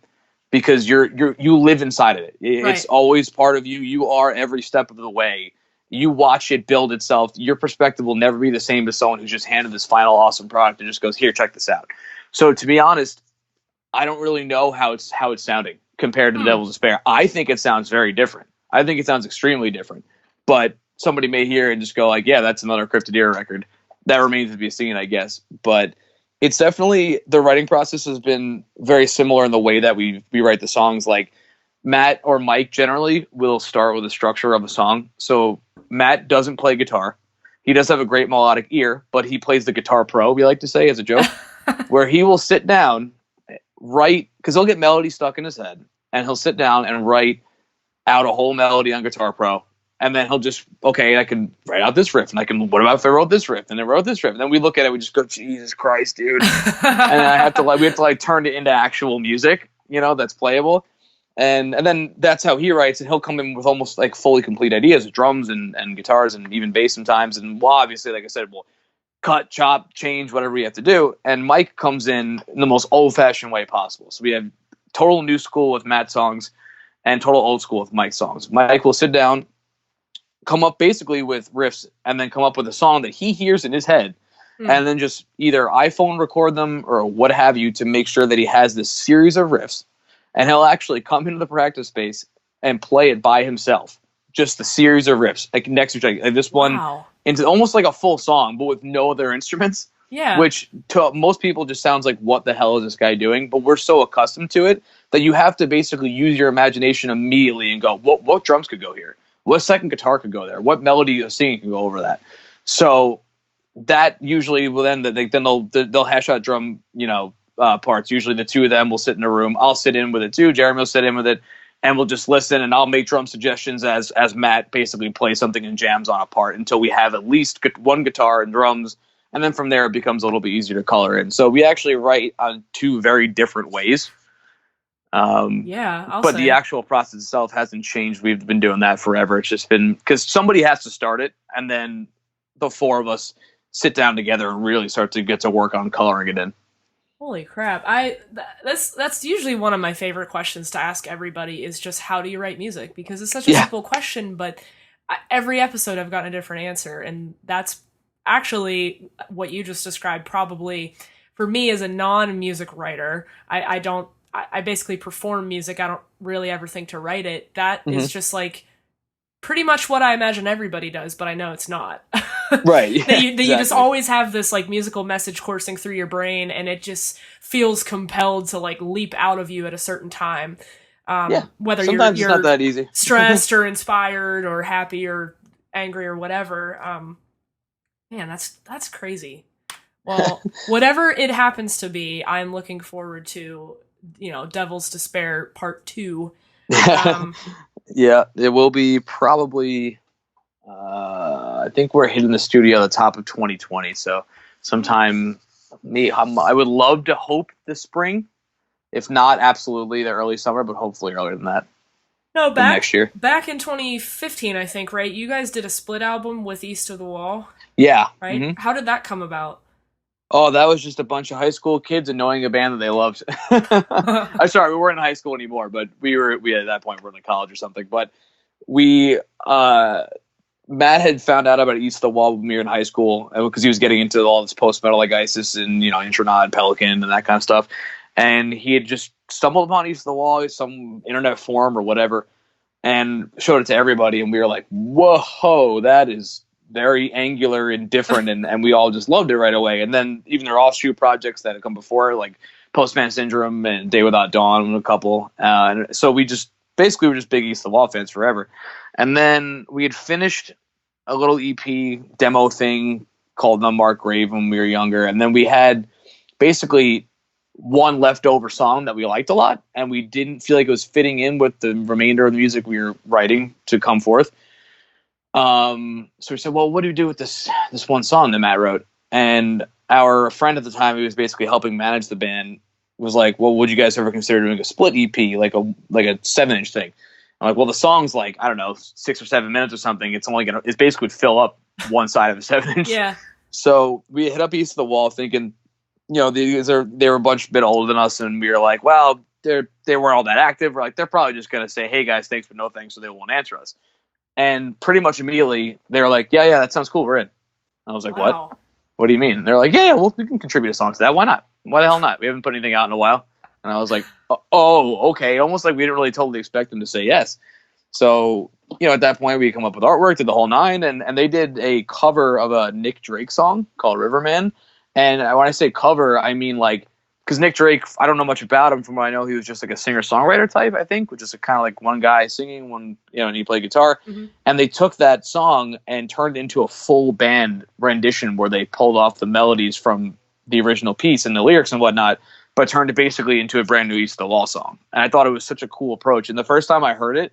Speaker 2: because you live inside of it. It's always part of you. You are every step of the way. You watch it build itself. Your perspective will never be the same as someone who's just handed this final awesome product and just goes, here, check this out. So to be honest, I don't really know how it's sounding compared to The
Speaker 1: Hmm.
Speaker 2: Devil's Despair. I think it sounds very different. I think it sounds extremely different. But somebody may hear it and just go like, yeah, that's another Cryptodira record. That remains to be seen, I guess. But it's definitely, the writing process has been very similar in the way that we write the songs. Like Matt or Mike generally will start with the structure of a song. So Matt doesn't play guitar. He does have a great melodic ear, but he plays the guitar pro, we like to say as a joke, where he will sit down, write, because he'll get melody stuck in his head, and he'll sit down and write out a whole melody on Guitar Pro. And then he'll just, okay, I can write out this riff, and I can, what about if I wrote this riff, and then wrote this riff? And then we look at it, we just go, Jesus Christ, dude. And we have to turn it into actual music, that's playable. And then that's how he writes, and he'll come in with almost like fully complete ideas, drums and guitars and even bass sometimes. And obviously, like I said, we'll cut, chop, change, whatever we have to do. And Mike comes in the most old-fashioned way possible. So we have total new school with Matt songs and total old school with Mike songs. Mike will sit down, come up basically with riffs, and then come up with a song that he hears in his head, and then just either iPhone record them or what have you to make sure that he has this series of riffs. And he'll actually come into the practice space and play it by himself. Just the series of riffs, like next to each other. Like this one into almost like a full song, but with no other instruments.
Speaker 1: Yeah.
Speaker 2: Which to most people just sounds like, what the hell is this guy doing? But we're so accustomed to it that you have to basically use your imagination immediately and go, what drums could go here? What second guitar could go there? What melody of singing could go over that? So that usually will then they'll hash out drum, parts. Usually the two of them will sit in a room. I'll sit in with it too. Jeremy will sit in with it, and we'll just listen, and I'll make drum suggestions as Matt basically plays something and jams on a part until we have at least one guitar and drums, and then from there it becomes a little bit easier to color in. So we actually write on two very different ways. But the actual process itself hasn't changed. We've been doing that forever. It's just been because somebody has to start it, and then the four of us sit down together and really start to get to work on coloring it in.
Speaker 1: Holy crap. That's usually one of my favorite questions to ask everybody is just how do you write music? Because it's such a simple question, but every episode I've gotten a different answer. And that's actually what you just described probably for me as a non-music writer. I basically perform music. I don't really ever think to write it. That is just like pretty much what I imagine everybody does, but I know it's not.
Speaker 2: Right.
Speaker 1: You just always have this like musical message coursing through your brain, and it just feels compelled to like leap out of you at a certain time. Whether
Speaker 2: sometimes
Speaker 1: you're
Speaker 2: it's not that easy.
Speaker 1: stressed or inspired or happy or angry or whatever. Man, that's crazy. Well, whatever it happens to be, I'm looking forward to, Devil's Despair Part 2.
Speaker 2: Yeah, it will be probably, I think we're hitting the studio at the top of 2020. So sometime, I would love to hope this spring. If not, absolutely the early summer, but hopefully earlier than that.
Speaker 1: No,
Speaker 2: next year.
Speaker 1: Back in 2015, I think, right? You guys did a split album with East of the Wall.
Speaker 2: Yeah.
Speaker 1: Right? Mm-hmm. How did that come about?
Speaker 2: Oh, that was just a bunch of high school kids annoying a band that they loved. I'm sorry, we weren't in high school anymore, but we at that point were in college or something. But Matt had found out about East of the Wall when we were in high school because he was getting into all this post-metal like ISIS and, Intronaut, Pelican and that kind of stuff. And he had just stumbled upon East of the Wall, some internet forum or whatever, and showed it to everybody. And we were like, whoa, that is very angular and different, and we all just loved it right away. And then even their offshoot projects that had come before, like Postman Syndrome and Day Without Dawn, and a couple. And so we just basically were just big East of the Wall fans forever. And then we had finished a little EP demo thing called Unmarked Grave when we were younger, and then we had basically one leftover song that we liked a lot, and we didn't feel like it was fitting in with the remainder of the music we were writing to come forth. So we said, well, what do we do with this one song that Matt wrote? And our friend at the time, who was basically helping manage the band, was like, well, would you guys ever consider doing a split EP, like a 7-inch thing? I'm like, well, the song's like, I don't know, 6 or 7 minutes or something. It's basically would fill up one side of a 7-inch.
Speaker 1: Yeah.
Speaker 2: So we hit up East of the Wall thinking, they were a bit older than us, and we were like, well, they weren't all that active. We're like, they're probably just going to say, hey guys, thanks, but no thanks, so they won't answer us. And pretty much immediately, they were like, yeah, that sounds cool. We're in. I was like,
Speaker 1: wow.
Speaker 2: What? What do you mean? And they're like, yeah, well, we can contribute a song to that. Why not? Why the hell not? We haven't put anything out in a while. And And I was like, oh, okay. Almost like we didn't really totally expect them to say yes. So, at that point, we come up with artwork, did the whole nine, and they did a cover of a Nick Drake song called Riverman. And when I say cover, I mean like, because Nick Drake, I don't know much about him. From what I know, he was just like a singer-songwriter type, I think, which is kind of like one guy singing, and he played guitar.
Speaker 1: Mm-hmm.
Speaker 2: And they took that song and turned it into a full band rendition where they pulled off the melodies from the original piece and the lyrics and whatnot, but turned it basically into a brand new East of the Law song. And I thought it was such a cool approach. And the first time I heard it,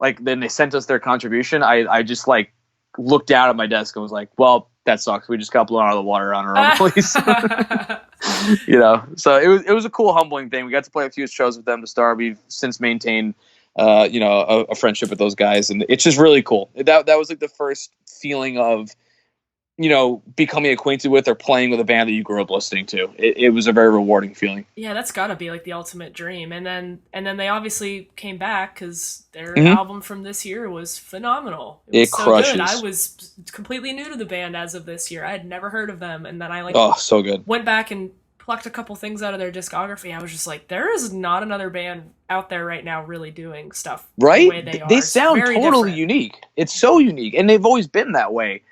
Speaker 2: like, then they sent us their contribution, I just like looked down at my desk and was like, well, that sucks. We just got blown out of the water on our own release. So it was a cool, humbling thing. We got to play a few shows with them to start. We've since maintained, a friendship with those guys, and it's just really cool. That was like the first feeling of, becoming acquainted with or playing with a band that you grew up listening to. It was a very rewarding feeling.
Speaker 1: Yeah, that's got to be like the ultimate dream. And then they obviously came back because their album from this year was phenomenal. It was so
Speaker 2: crushes.
Speaker 1: good. I was completely new to the band as of this year. I had never heard of them, and then I
Speaker 2: so good.
Speaker 1: Went back and plucked a couple things out of their discography. I was just like, there is not another band out there right now really doing stuff
Speaker 2: right.
Speaker 1: The way they are.
Speaker 2: They sound totally
Speaker 1: different.
Speaker 2: Unique. It's so unique, and they've always been that way.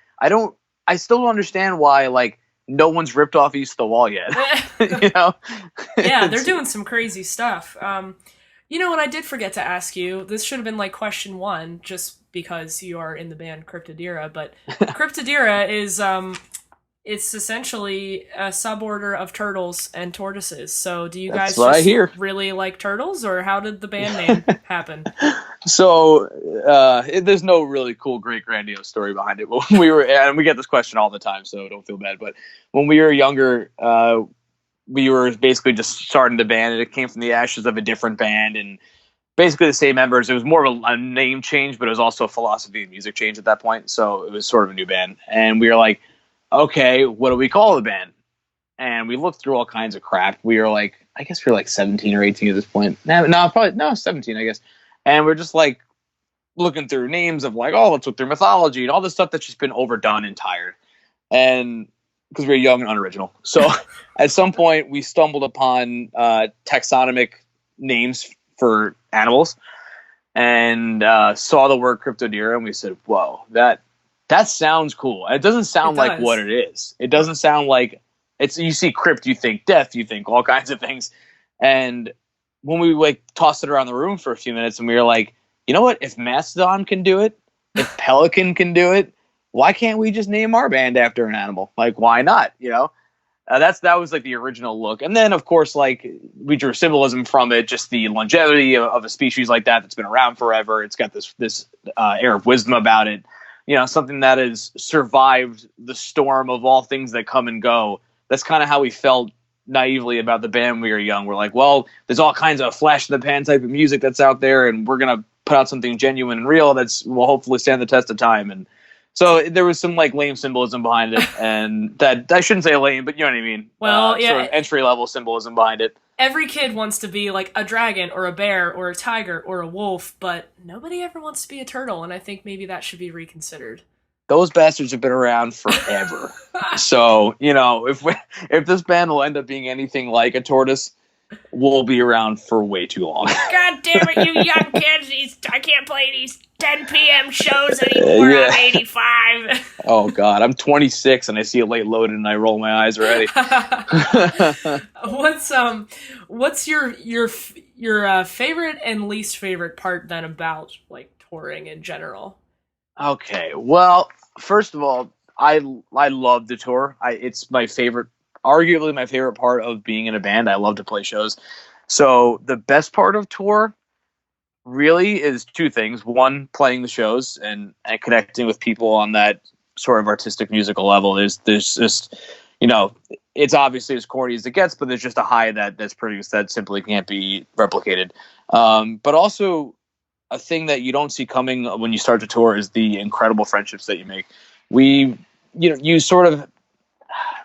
Speaker 2: I still don't understand why, like, no one's ripped off East of the Wall yet.
Speaker 1: Yeah, they're doing some crazy stuff. And I did forget to ask you, this should have been like question 1, just because you are in the band Cryptodira, but Cryptodira is, it's essentially a suborder of turtles and tortoises. So do you guys just really like turtles, or how did the band name happen?
Speaker 2: So there's no really cool, great, grandiose story behind it. When and we get this question all the time, so don't feel bad. But when we were younger, we were basically just starting the band, and it came from the ashes of a different band, and basically the same members. It was more of a name change, but it was also a philosophy of music change at that point. So it was sort of a new band, and we were like, okay, what do we call the band? And we looked through all kinds of crap. We were like, I guess we were like 17 or 18 at this point. No, 17, I guess. And we're just like looking through names of like, let's look through mythology and all this stuff that's just been overdone and tired. And because we're young and unoriginal. So at some point we stumbled upon taxonomic names for animals and saw the word Cryptodira, and we said, whoa, that sounds cool. It doesn't sound like what it is. It doesn't sound like you see crypt, you think death, you think all kinds of things. And when we like tossed it around the room for a few minutes, and we were like, you know what? If Mastodon can do it, if Pelican can do it, why can't we just name our band after an animal? Like, why not? That was like the original look. And then of course, like, we drew symbolism from it, just the longevity of a species like that's been around forever. It's got this air of wisdom about it. Something that has survived the storm of all things that come and go. That's kind of how we felt naively about the band when we were young. We're like, well, there's all kinds of flash in the pan type of music that's out there, and we're going to put out something genuine and real that's will hopefully stand the test of time. And so there was some like lame symbolism behind it, and that I shouldn't say lame, but you know what I mean.
Speaker 1: Well, yeah,
Speaker 2: sort of entry level symbolism behind it.
Speaker 1: Every kid wants to be like a dragon or a bear or a tiger or a wolf, but nobody ever wants to be a turtle, and I think maybe that should be reconsidered.
Speaker 2: Those bastards have been around forever. So, if this band will end up being anything like a tortoise, we'll be around for way too long.
Speaker 1: God damn it, you young kids. I can't play these 10 p.m. shows anymore. Yeah. I'm 85.
Speaker 2: Oh, God. I'm 26, and I see it late loaded, and I roll my eyes already.
Speaker 1: What's your favorite and least favorite part, then, about, like, touring in general?
Speaker 2: Okay, well, first of all, I love the tour. It's my favorite, arguably my favorite part of being in a band. I love to play shows. So the best part of tour really is two things. One, playing the shows and connecting with people on that sort of artistic musical level. There's just, it's obviously as corny as it gets, but there's just a high that's produced that simply can't be replicated. But also, a thing that you don't see coming when you start to tour is the incredible friendships that you make. You sort of,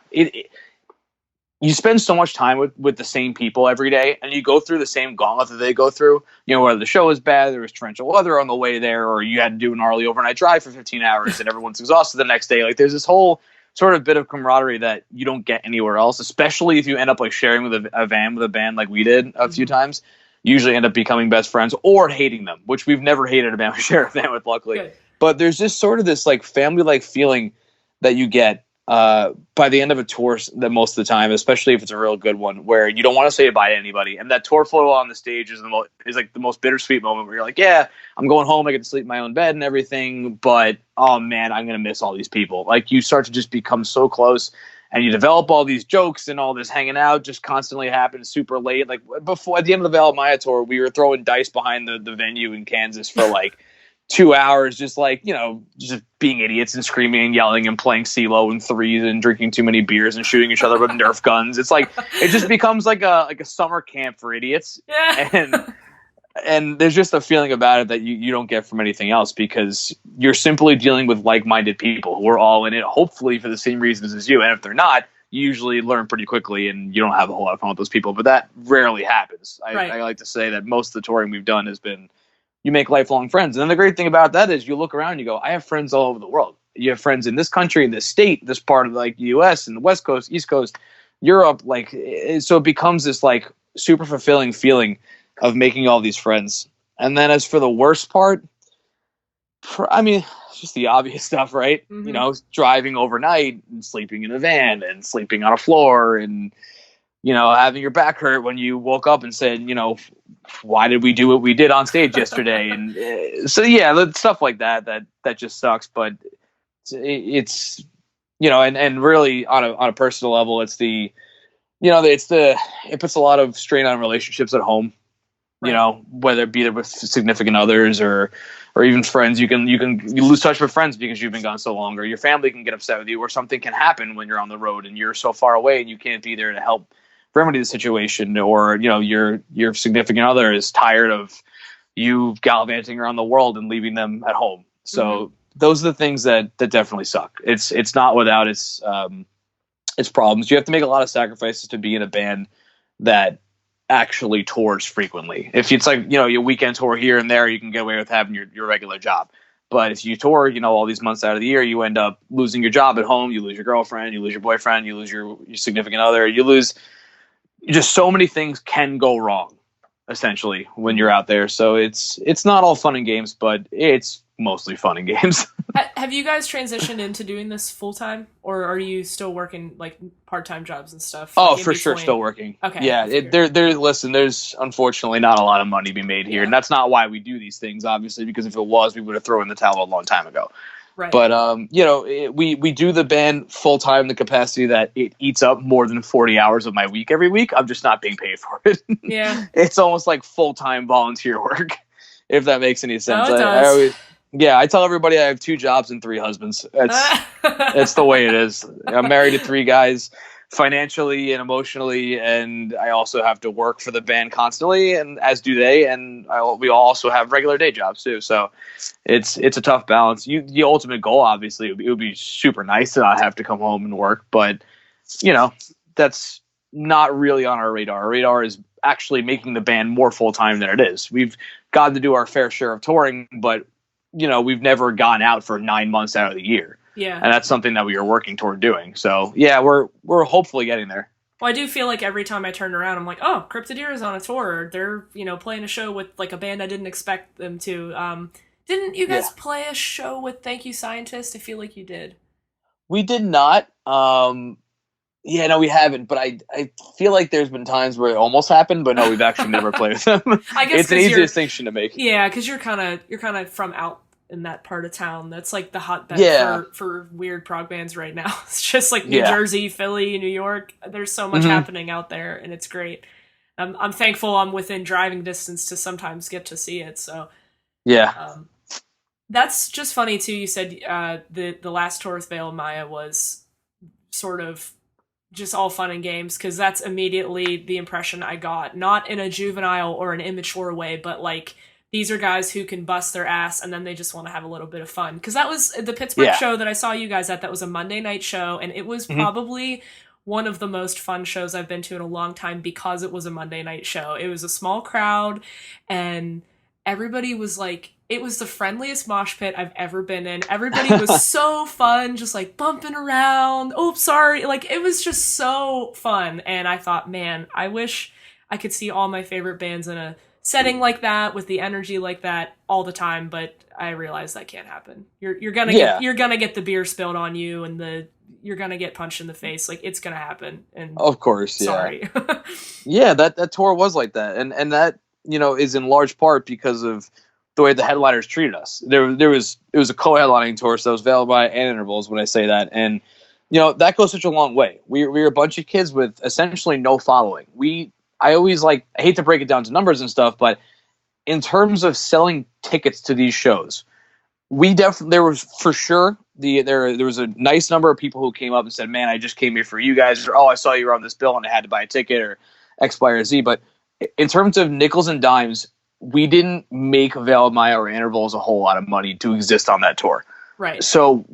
Speaker 2: you spend so much time with the same people every day, and you go through the same gauntlet that they go through. Whether the show is bad, there was torrential weather on the way there, or you had to do an gnarly overnight drive for 15 hours and everyone's exhausted the next day. Like, there's this whole sort of bit of camaraderie that you don't get anywhere else, especially if you end up like sharing with a van with a band like we did a few times. You usually end up becoming best friends or hating them, which we've never hated a band we share a van with, luckily.
Speaker 1: Good.
Speaker 2: But there's just sort of this like family-like feeling that you get by the end of a tour that most of the time, especially if it's a real good one, where you don't want to say goodbye to anybody. And that tour photo on the stage is like the most bittersweet moment where you're like, yeah, I'm going home. I get to sleep in my own bed and everything. But, oh, man, I'm going to miss all these people. Like, you start to just become so close, and you develop all these jokes, and all this hanging out just constantly happens super late. Like, before, at the end of the Val Maya tour, we were throwing dice behind the venue in Kansas for like 2 hours, just like, you know, just being idiots and screaming and yelling and playing CeeLo and threes and drinking too many beers and shooting each other with Nerf guns. It's like, it just becomes like a summer camp for idiots.
Speaker 1: Yeah.
Speaker 2: And there's just a feeling about it that you don't get from anything else, because you're simply dealing with like-minded people who are all in it, hopefully for the same reasons as you. And if they're not, you usually learn pretty quickly and you don't have a whole lot of fun with those people. But that rarely happens. I like to say that most of the touring we've done has been, you make lifelong friends. And then the great thing about that is you look around and you go, I have friends all over the world. You have friends in this country, in this state, this part of like the US, and the West Coast, East Coast, Europe. Like, so it becomes this like super fulfilling feeling of making all these friends. And then as for the worst part, I mean, it's just the obvious stuff, right?
Speaker 1: Mm-hmm.
Speaker 2: You know, driving overnight and sleeping in a van and sleeping on a floor, and, you know, having your back hurt when you woke up and said, you know, why did we do what we did on stage yesterday? And so, yeah, stuff like that just sucks. But it's, you know, and really on a personal level, it's the, you know, it puts a lot of strain on relationships at home, you know, whether it be with significant others or even friends. You lose touch with friends because you've been gone so long, or your family can get upset with you, or something can happen when you're on the road and you're so far away and you can't be there to help remedy the situation, or, you know, your significant other is tired of you gallivanting around the world and leaving them at home. So those are the things that definitely suck. It's not without its problems. You have to make a lot of sacrifices to be in a band that actually tours frequently. If it's like, you know, your weekend tour here and there, you can get away with having your regular job. But if you tour, you know, all these months out of the year, you end up losing your job at home. You lose your girlfriend, you lose your boyfriend, you lose your significant other, you lose just so many things can go wrong, essentially, when you're out there. So it's not all fun and games, but it's mostly fun and games.
Speaker 1: Have you guys transitioned into doing this full time, or are you still working like part-time jobs and stuff?
Speaker 2: Oh,
Speaker 1: like,
Speaker 2: for sure, still working.
Speaker 1: Okay.
Speaker 2: Yeah, listen, there's unfortunately not a lot of money to be made here, and that's not why we do these things, obviously, because if it was, we would have thrown in the towel a long time ago.
Speaker 1: Right.
Speaker 2: But you know, we do the band full time, the capacity that it eats up more than 40 hours of my week every week. I'm just not being paid for it.
Speaker 1: Yeah.
Speaker 2: It's almost like full-time volunteer work, if that makes any sense.
Speaker 1: Oh, it does.
Speaker 2: I tell everybody I have 2 jobs and 3 husbands. It's the way it is. I'm married to 3 guys, financially and emotionally, and I also have to work for the band constantly, and as do they, and we all also have regular day jobs too. So it's a tough balance. The ultimate goal, obviously, it would be super nice to not have to come home and work, but, you know, that's not really on our radar. Our radar is actually making the band more full-time than it is. We've gotten to do our fair share of touring, but, you know, we've never gone out for 9 months out of the year.
Speaker 1: Yeah.
Speaker 2: And that's something that we are working toward doing. So, yeah, we're hopefully getting there.
Speaker 1: Well, I do feel like every time I turn around, I'm like, oh, Cryptodira's on a tour. They're, you know, playing a show with like a band I didn't expect them to. Didn't you guys play a show with Thank You Scientist? I feel like you did.
Speaker 2: We did not. Yeah, no, we haven't. But I feel like there's been times where it almost happened, but no, we've actually never played with them.
Speaker 1: I guess
Speaker 2: it's an easy distinction to make.
Speaker 1: Yeah, because you're kind of from out in that part of town. That's like the hotbed for weird prog bands right now. It's just like New Jersey, Philly, New York. There's so much happening out there, and it's great. I'm thankful I'm within driving distance to sometimes get to see it. So
Speaker 2: yeah,
Speaker 1: that's just funny too. You said the last tour with Veil Maya was sort of just all fun and games, because that's immediately the impression I got, not in a juvenile or an immature way, but like, these are guys who can bust their ass and then they just want to have a little bit of fun. Because that was the Pittsburgh show that I saw you guys at. That was a Monday night show, and it was probably one of the most fun shows I've been to in a long time because it was a Monday night show. It was a small crowd, and everybody was like, It was the friendliest mosh pit I've ever been in. Everybody was so fun, just like bumping around. Oh, sorry. Like, it was just so fun. And I thought, man, I wish I could see all my favorite bands in a setting like that with the energy like that all the time. But I realized that can't happen. You're gonna get the beer spilled on you, and you're gonna get punched in the face. Like, it's gonna happen. And
Speaker 2: of course, yeah.
Speaker 1: Sorry.
Speaker 2: Yeah, that tour was like that, and that, you know, is in large part because of the way the headliners treated us. It was a co-headlining tour, so it was Veiled by and Intervals when I say that, and you know, that goes such a long way. We were a bunch of kids with essentially no following. I always I hate to break it down to numbers and stuff, but in terms of selling tickets to these shows, there was for sure there was a nice number of people who came up and said, "Man, I just came here for you guys," or "Oh, I saw you were on this bill and I had to buy a ticket," or X, Y, or Z. But in terms of nickels and dimes, we didn't make Veiled by or Intervals a whole lot of money to exist on that tour.
Speaker 1: Right.
Speaker 2: So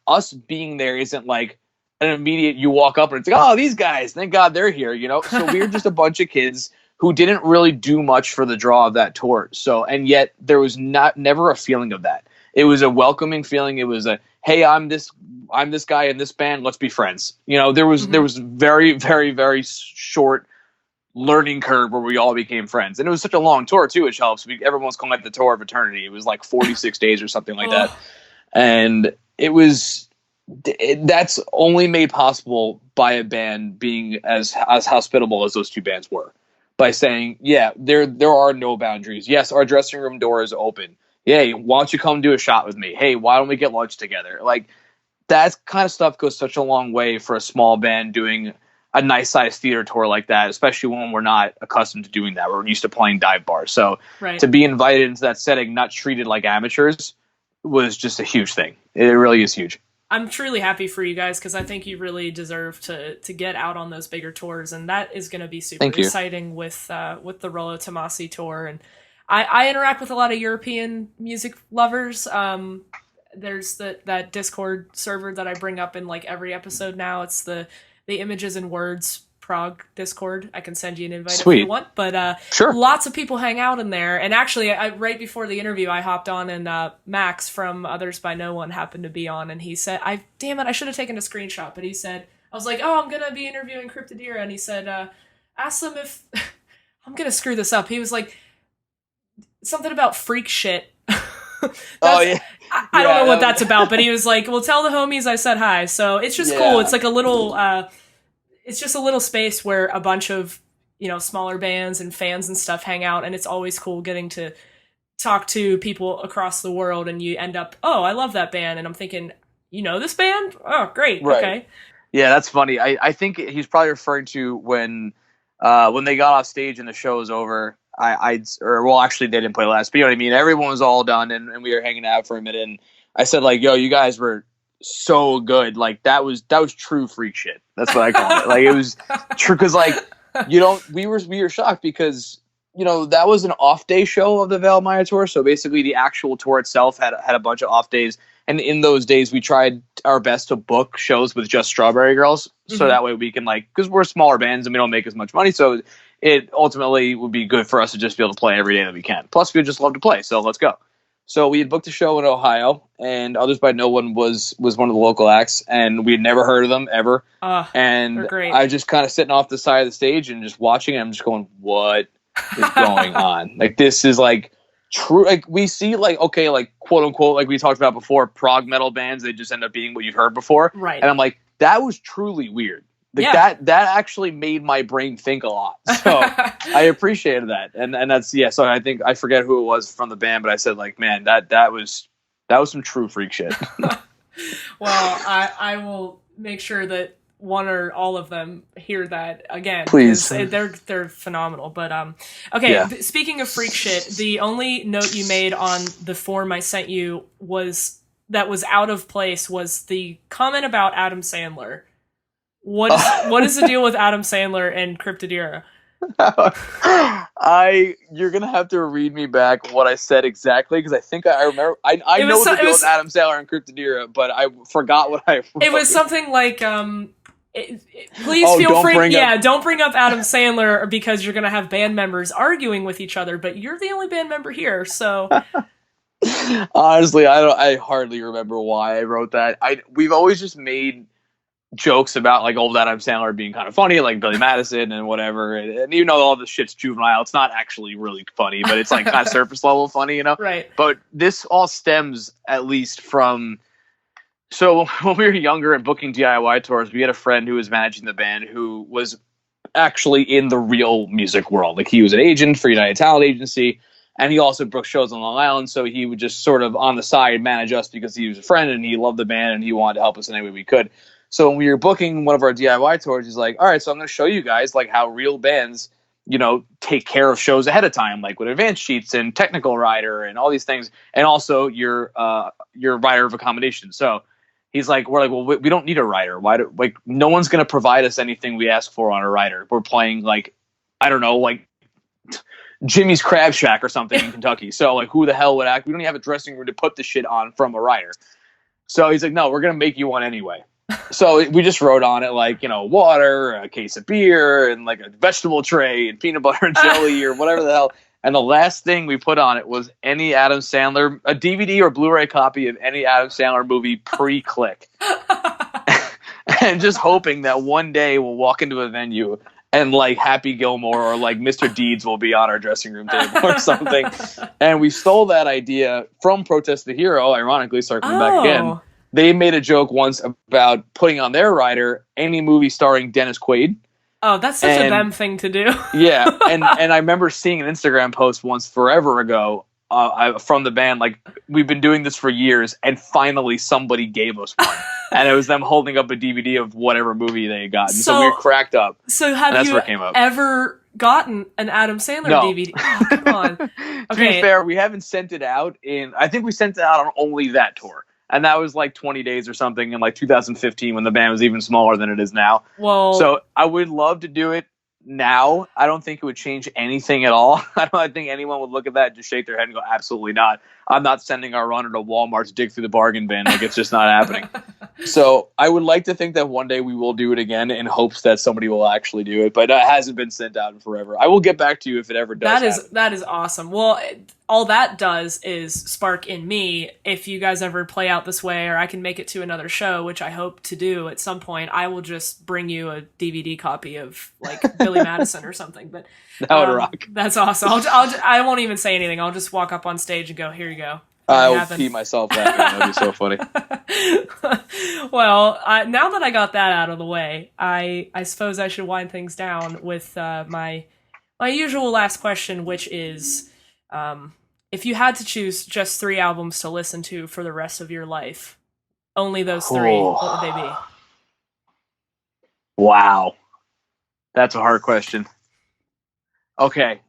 Speaker 2: us being there isn't like an immediate, you walk up and it's like, oh, these guys, thank God they're here, you know? So we were just a bunch of kids who didn't really do much for the draw of that tour. So, and yet there was never a feeling of that. It was a welcoming feeling. It was a, hey, I'm this guy in this band, let's be friends. You know, there was very, very, very short learning curve where we all became friends. And it was such a long tour too, which helps. Everyone was calling it the Tour of Eternity. It was like 46 days or something like that. And that's only made possible by a band being as hospitable as those two bands were, by saying, yeah, there are no boundaries. Yes, our dressing room door is open. Hey, why don't you come do a shot with me? Hey, why don't we get lunch together? Like, that kind of stuff goes such a long way for a small band doing a nice sized theater tour like that, especially when we're not accustomed to doing that. We're used to playing dive bars. So to be invited into that setting, not treated like amateurs, was just a huge thing. It really is huge.
Speaker 1: I'm truly happy for you guys, because I think you really deserve to get out on those bigger tours, and that is going to be super exciting with the Rollo Tomasi tour. And I interact with a lot of European music lovers. There's that Discord server that I bring up in like every episode now. It's the Images and Words Prague Discord. I can send you an invite if you want, but
Speaker 2: sure.
Speaker 1: Lots of people hang out in there. And actually, right before the interview, I hopped on, and Max from Others by No One happened to be on, and he said, damn it, I should have taken a screenshot, but he said, I was like, oh, I'm gonna be interviewing Cryptodira, and he said, ask them if I'm gonna screw this up. He was like, something about freak shit.
Speaker 2: Oh yeah.
Speaker 1: I don't know what that's about, but he was like, well, tell the homies I said hi. So it's just cool. It's like a little it's just a little space where a bunch of, you know, smaller bands and fans and stuff hang out, and it's always cool getting to talk to people across the world, and you end up, oh, I love that band, and I'm thinking, you know this band? Oh, great. Right. Okay.
Speaker 2: Yeah, that's funny. I think he's probably referring to when they got off stage and the show was over. Actually they didn't play last, but you know what I mean? Everyone was all done, and we were hanging out for a minute, and I said, like, yo, you guys were so good. Like, that was true freak shit. That's what I call it. Like, it was true, because like, you know, we were shocked because, you know, that was an off day show of the Veiled Maya tour. So basically the actual tour itself had a bunch of off days, and in those days we tried our best to book shows with just Strawberry Girls, so that way we can, like, because we're smaller bands and we don't make as much money, so it ultimately would be good for us to just be able to play every day that we can. Plus we just love to play, so let's go. So we had booked a show in Ohio, and Others by No One was one of the local acts, and we had never heard of them ever. And
Speaker 1: they're great.
Speaker 2: I was just kind of sitting off the side of the stage and just watching it. I'm just going, what is going on? Like, this is like true. Like, we see, like, okay, like, quote unquote, like we talked about before, prog metal bands, they just end up being what you've heard before.
Speaker 1: Right.
Speaker 2: And I'm like, that was truly weird. Like, that actually made my brain think a lot. So I appreciated that. And that's, so I think, I forget who it was from the band, but I said, like, man, that was some true freak shit.
Speaker 1: Well, I will make sure that one or all of them hear that again.
Speaker 2: Please.
Speaker 1: They're phenomenal. But okay, speaking of freak shit, the only note you made on the form I sent you was out of place was the comment about Adam Sandler. What is the deal with Adam Sandler and Cryptodira?
Speaker 2: You're gonna have to read me back what I said exactly, because I think I remember. I know the deal with Adam Sandler and Cryptodira, but I forgot what I wrote.
Speaker 1: It was something like, please feel free. Don't bring up Adam Sandler because you're gonna have band members arguing with each other, but you're the only band member here, so.
Speaker 2: Honestly, I hardly remember why I wrote that. We've always just made jokes about like old Adam Sandler being kind of funny, like Billy Madison and whatever. And even though all this shit's juvenile, it's not actually really funny, but it's like kind of surface level funny, you know?
Speaker 1: Right.
Speaker 2: But this all stems at least from. So when we were younger and booking DIY tours, we had a friend who was managing the band who was actually in the real music world. Like he was an agent for United Talent Agency, and he also booked shows on Long Island. So he would just sort of on the side manage us because he was a friend and he loved the band and he wanted to help us in any way we could. So when we were booking one of our DIY tours, he's like, all right, so I'm going to show you guys like how real bands, you know, take care of shows ahead of time, like with advance sheets and technical rider and all these things. And also your rider of accommodation. So he's like, we're like, well, we don't need a rider. Why do, like, no one's going to provide us anything we ask for on a rider. We're playing like, I don't know, like Jimmy's Crab Shack or something in Kentucky. So like, who the hell would act? We don't even have a dressing room to put the shit on from a rider. So he's like, no, we're going to make you one anyway. So we just wrote on it like, you know, water, a case of beer, and like a vegetable tray and peanut butter and jelly or whatever the hell. And the last thing we put on it was any Adam Sandler, a DVD or Blu-ray copy of any Adam Sandler movie pre-click. And just hoping that one day we'll walk into a venue and like Happy Gilmore or like Mr. Deeds will be on our dressing room table or something. And we stole that idea from Protest the Hero, ironically, circling back again. They made a joke once about putting on their rider any movie starring Dennis Quaid.
Speaker 1: Oh, that's such a them thing to do.
Speaker 2: Yeah, and I remember seeing an Instagram post once forever ago from the band, like, we've been doing this for years, and finally somebody gave us one. And it was them holding up a DVD of whatever movie they had gotten. So we were cracked up.
Speaker 1: So have you ever gotten an Adam Sandler DVD? Oh, come on. Okay.
Speaker 2: To be fair, we haven't sent it out I think we sent it out on only that tour. And that was like 20 days or something in like 2015 when the band was even smaller than it is now.
Speaker 1: Well,
Speaker 2: so I would love to do it now. I don't think it would change anything at all. I think anyone would look at that and just shake their head and go, absolutely not. I'm not sending our runner to Walmart to dig through the bargain bin. Like, it's just not happening. So I would like to think that one day we will do it again in hopes that somebody will actually do it. But it hasn't been sent out in forever. I will get back to you if it ever does.
Speaker 1: That is awesome. Well, all that does is spark in me, if you guys ever play out this way, or I can make it to another show, which I hope to do at some point, I will just bring you a DVD copy of like Billy Madison or something. But
Speaker 2: that would rock.
Speaker 1: That's awesome. I won't even say anything. I'll just walk up on stage and go, here you go.
Speaker 2: I will pee myself laughing. That'd be so funny.
Speaker 1: Well, now that I got that out of the way, I suppose I should wind things down with my usual last question, which is, if you had to choose just 3 albums to listen to for the rest of your life, only those 3, what would they be?
Speaker 2: Wow. That's a hard question. Okay,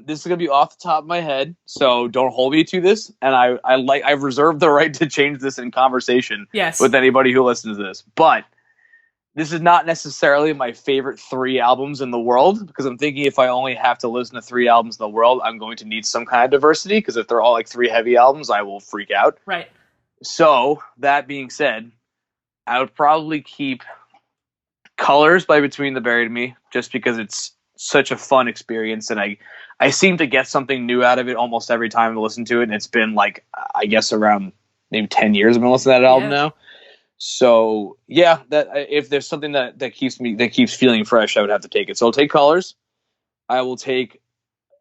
Speaker 2: this is gonna be off the top of my head, so don't hold me to this. And I've reserved the right to change this in conversation with anybody who listens to this. But this is not necessarily my favorite 3 albums in the world, because I'm thinking if I only have to listen to 3 albums in the world, I'm going to need some kind of diversity. Because if they're all like 3 heavy albums, I will freak out.
Speaker 1: Right.
Speaker 2: So that being said, I would probably keep Colors by Between the Buried and Me, just because it's such a fun experience, and I seem to get something new out of it almost every time I listen to it. And it's been like, I guess around maybe 10 years I've been listening to that album now. So yeah, that if there's something that keeps feeling fresh, I would have to take it. So I'll take Colors. I will take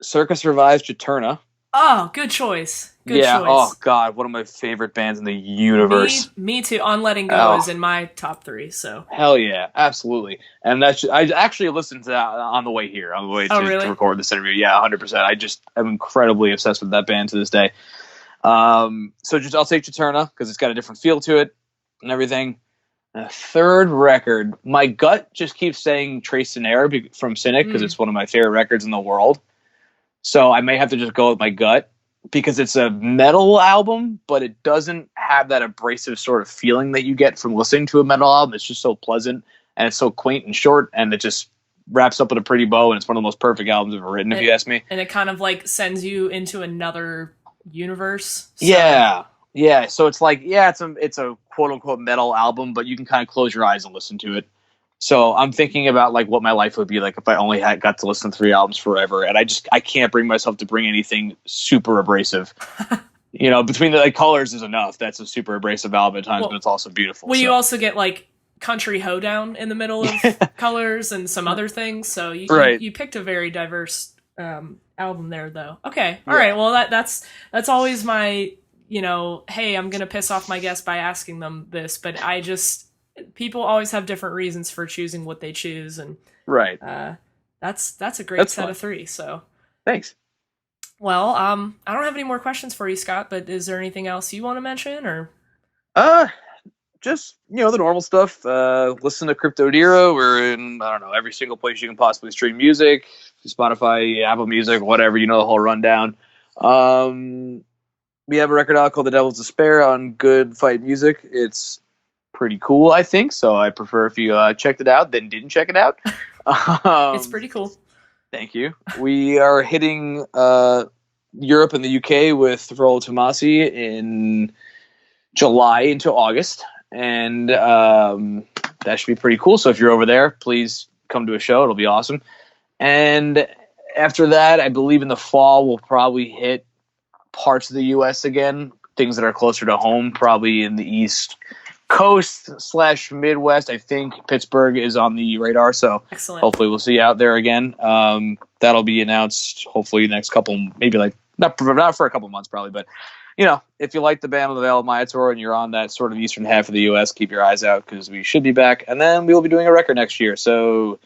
Speaker 2: Circus Revive's Juturna.
Speaker 1: Oh, good choice. Good choice.
Speaker 2: Oh god, one of my favorite bands in the universe.
Speaker 1: Me too. On Letting Go is in my top 3. So
Speaker 2: hell yeah, absolutely. And I actually listened to that on the way here, on the way to record this interview. Yeah, 100%. I'm incredibly obsessed with that band to this day. So I'll take Juturna because it's got a different feel to it and everything. And a third record, my gut just keeps saying Trace and Error from Cynic because it's one of my favorite records in the world. So I may have to just go with my gut because it's a metal album, but it doesn't have that abrasive sort of feeling that you get from listening to a metal album. It's just so pleasant and it's so quaint and short, and it just wraps up with a pretty bow, and it's one of the most perfect albums I've ever written, if you ask me.
Speaker 1: And it kind of like sends you into another universe. So.
Speaker 2: Yeah. So it's like, it's a quote unquote metal album, but you can kind of close your eyes and listen to it. So I'm thinking about like what my life would be like if I only got to listen to 3 albums forever, and I can't bring myself to bring anything super abrasive. between the colors is enough. That's a super abrasive album at times, but it's also beautiful.
Speaker 1: Well, you also get like country hoedown in the middle of colors and some other things. So you picked a very diverse album there, though. Okay, all right. Well, that's always my hey, I'm gonna piss off my guests by asking them this, but people always have different reasons for choosing what they choose, and that's a great set of 3. So
Speaker 2: thanks.
Speaker 1: Well, I don't have any more questions for you, Scott, but is there anything else you want to mention, or?
Speaker 2: Just, the normal stuff. Listen to Cryptodira. We're in, I don't know, every single place you can possibly stream music. Spotify, Apple Music, whatever, the whole rundown. We have a record out called The Devil's Despair on Good Fight Music. It's pretty cool, I think, so I prefer if you checked it out than didn't check it out.
Speaker 1: It's pretty cool.
Speaker 2: Thank you. We are hitting Europe and the UK with Rollo Tomasi in July into August, and that should be pretty cool. So if you're over there, please come to a show. It'll be awesome. And after that, I believe in the fall, we'll probably hit parts of the U.S. again, things that are closer to home, probably in the East Coast / Midwest. I think Pittsburgh is on the radar, so
Speaker 1: excellent.
Speaker 2: Hopefully we'll see you out there again. That'll be announced hopefully next couple, maybe not for a couple months probably, but if you like the band on the Veil of Maya tour and you're on that sort of eastern half of the U.S., keep your eyes out because we should be back, and then we will be doing a record next year, so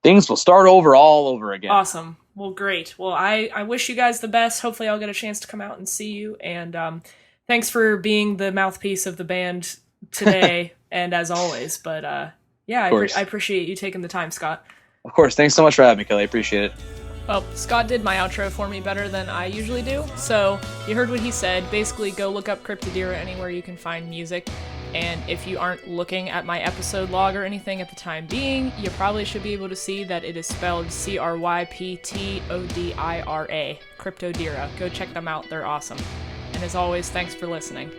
Speaker 2: things will start all over again.
Speaker 1: Awesome. Well, great. Well, I wish you guys the best. Hopefully I'll get a chance to come out and see you, and thanks for being the mouthpiece of the band today and as always, but I appreciate you taking the time, Scott.
Speaker 2: Of course. Thanks so much for having me, Kelly. I appreciate it.
Speaker 1: Well, Scott did my outro for me better than I usually do, so you heard what he said. Basically, go look up Cryptodira anywhere you can find music, and if you aren't looking at my episode log or anything at the time being, you probably should be able to see that it is spelled Cryptodira, Cryptodira. Go check them out, they're awesome. And as always, thanks for listening.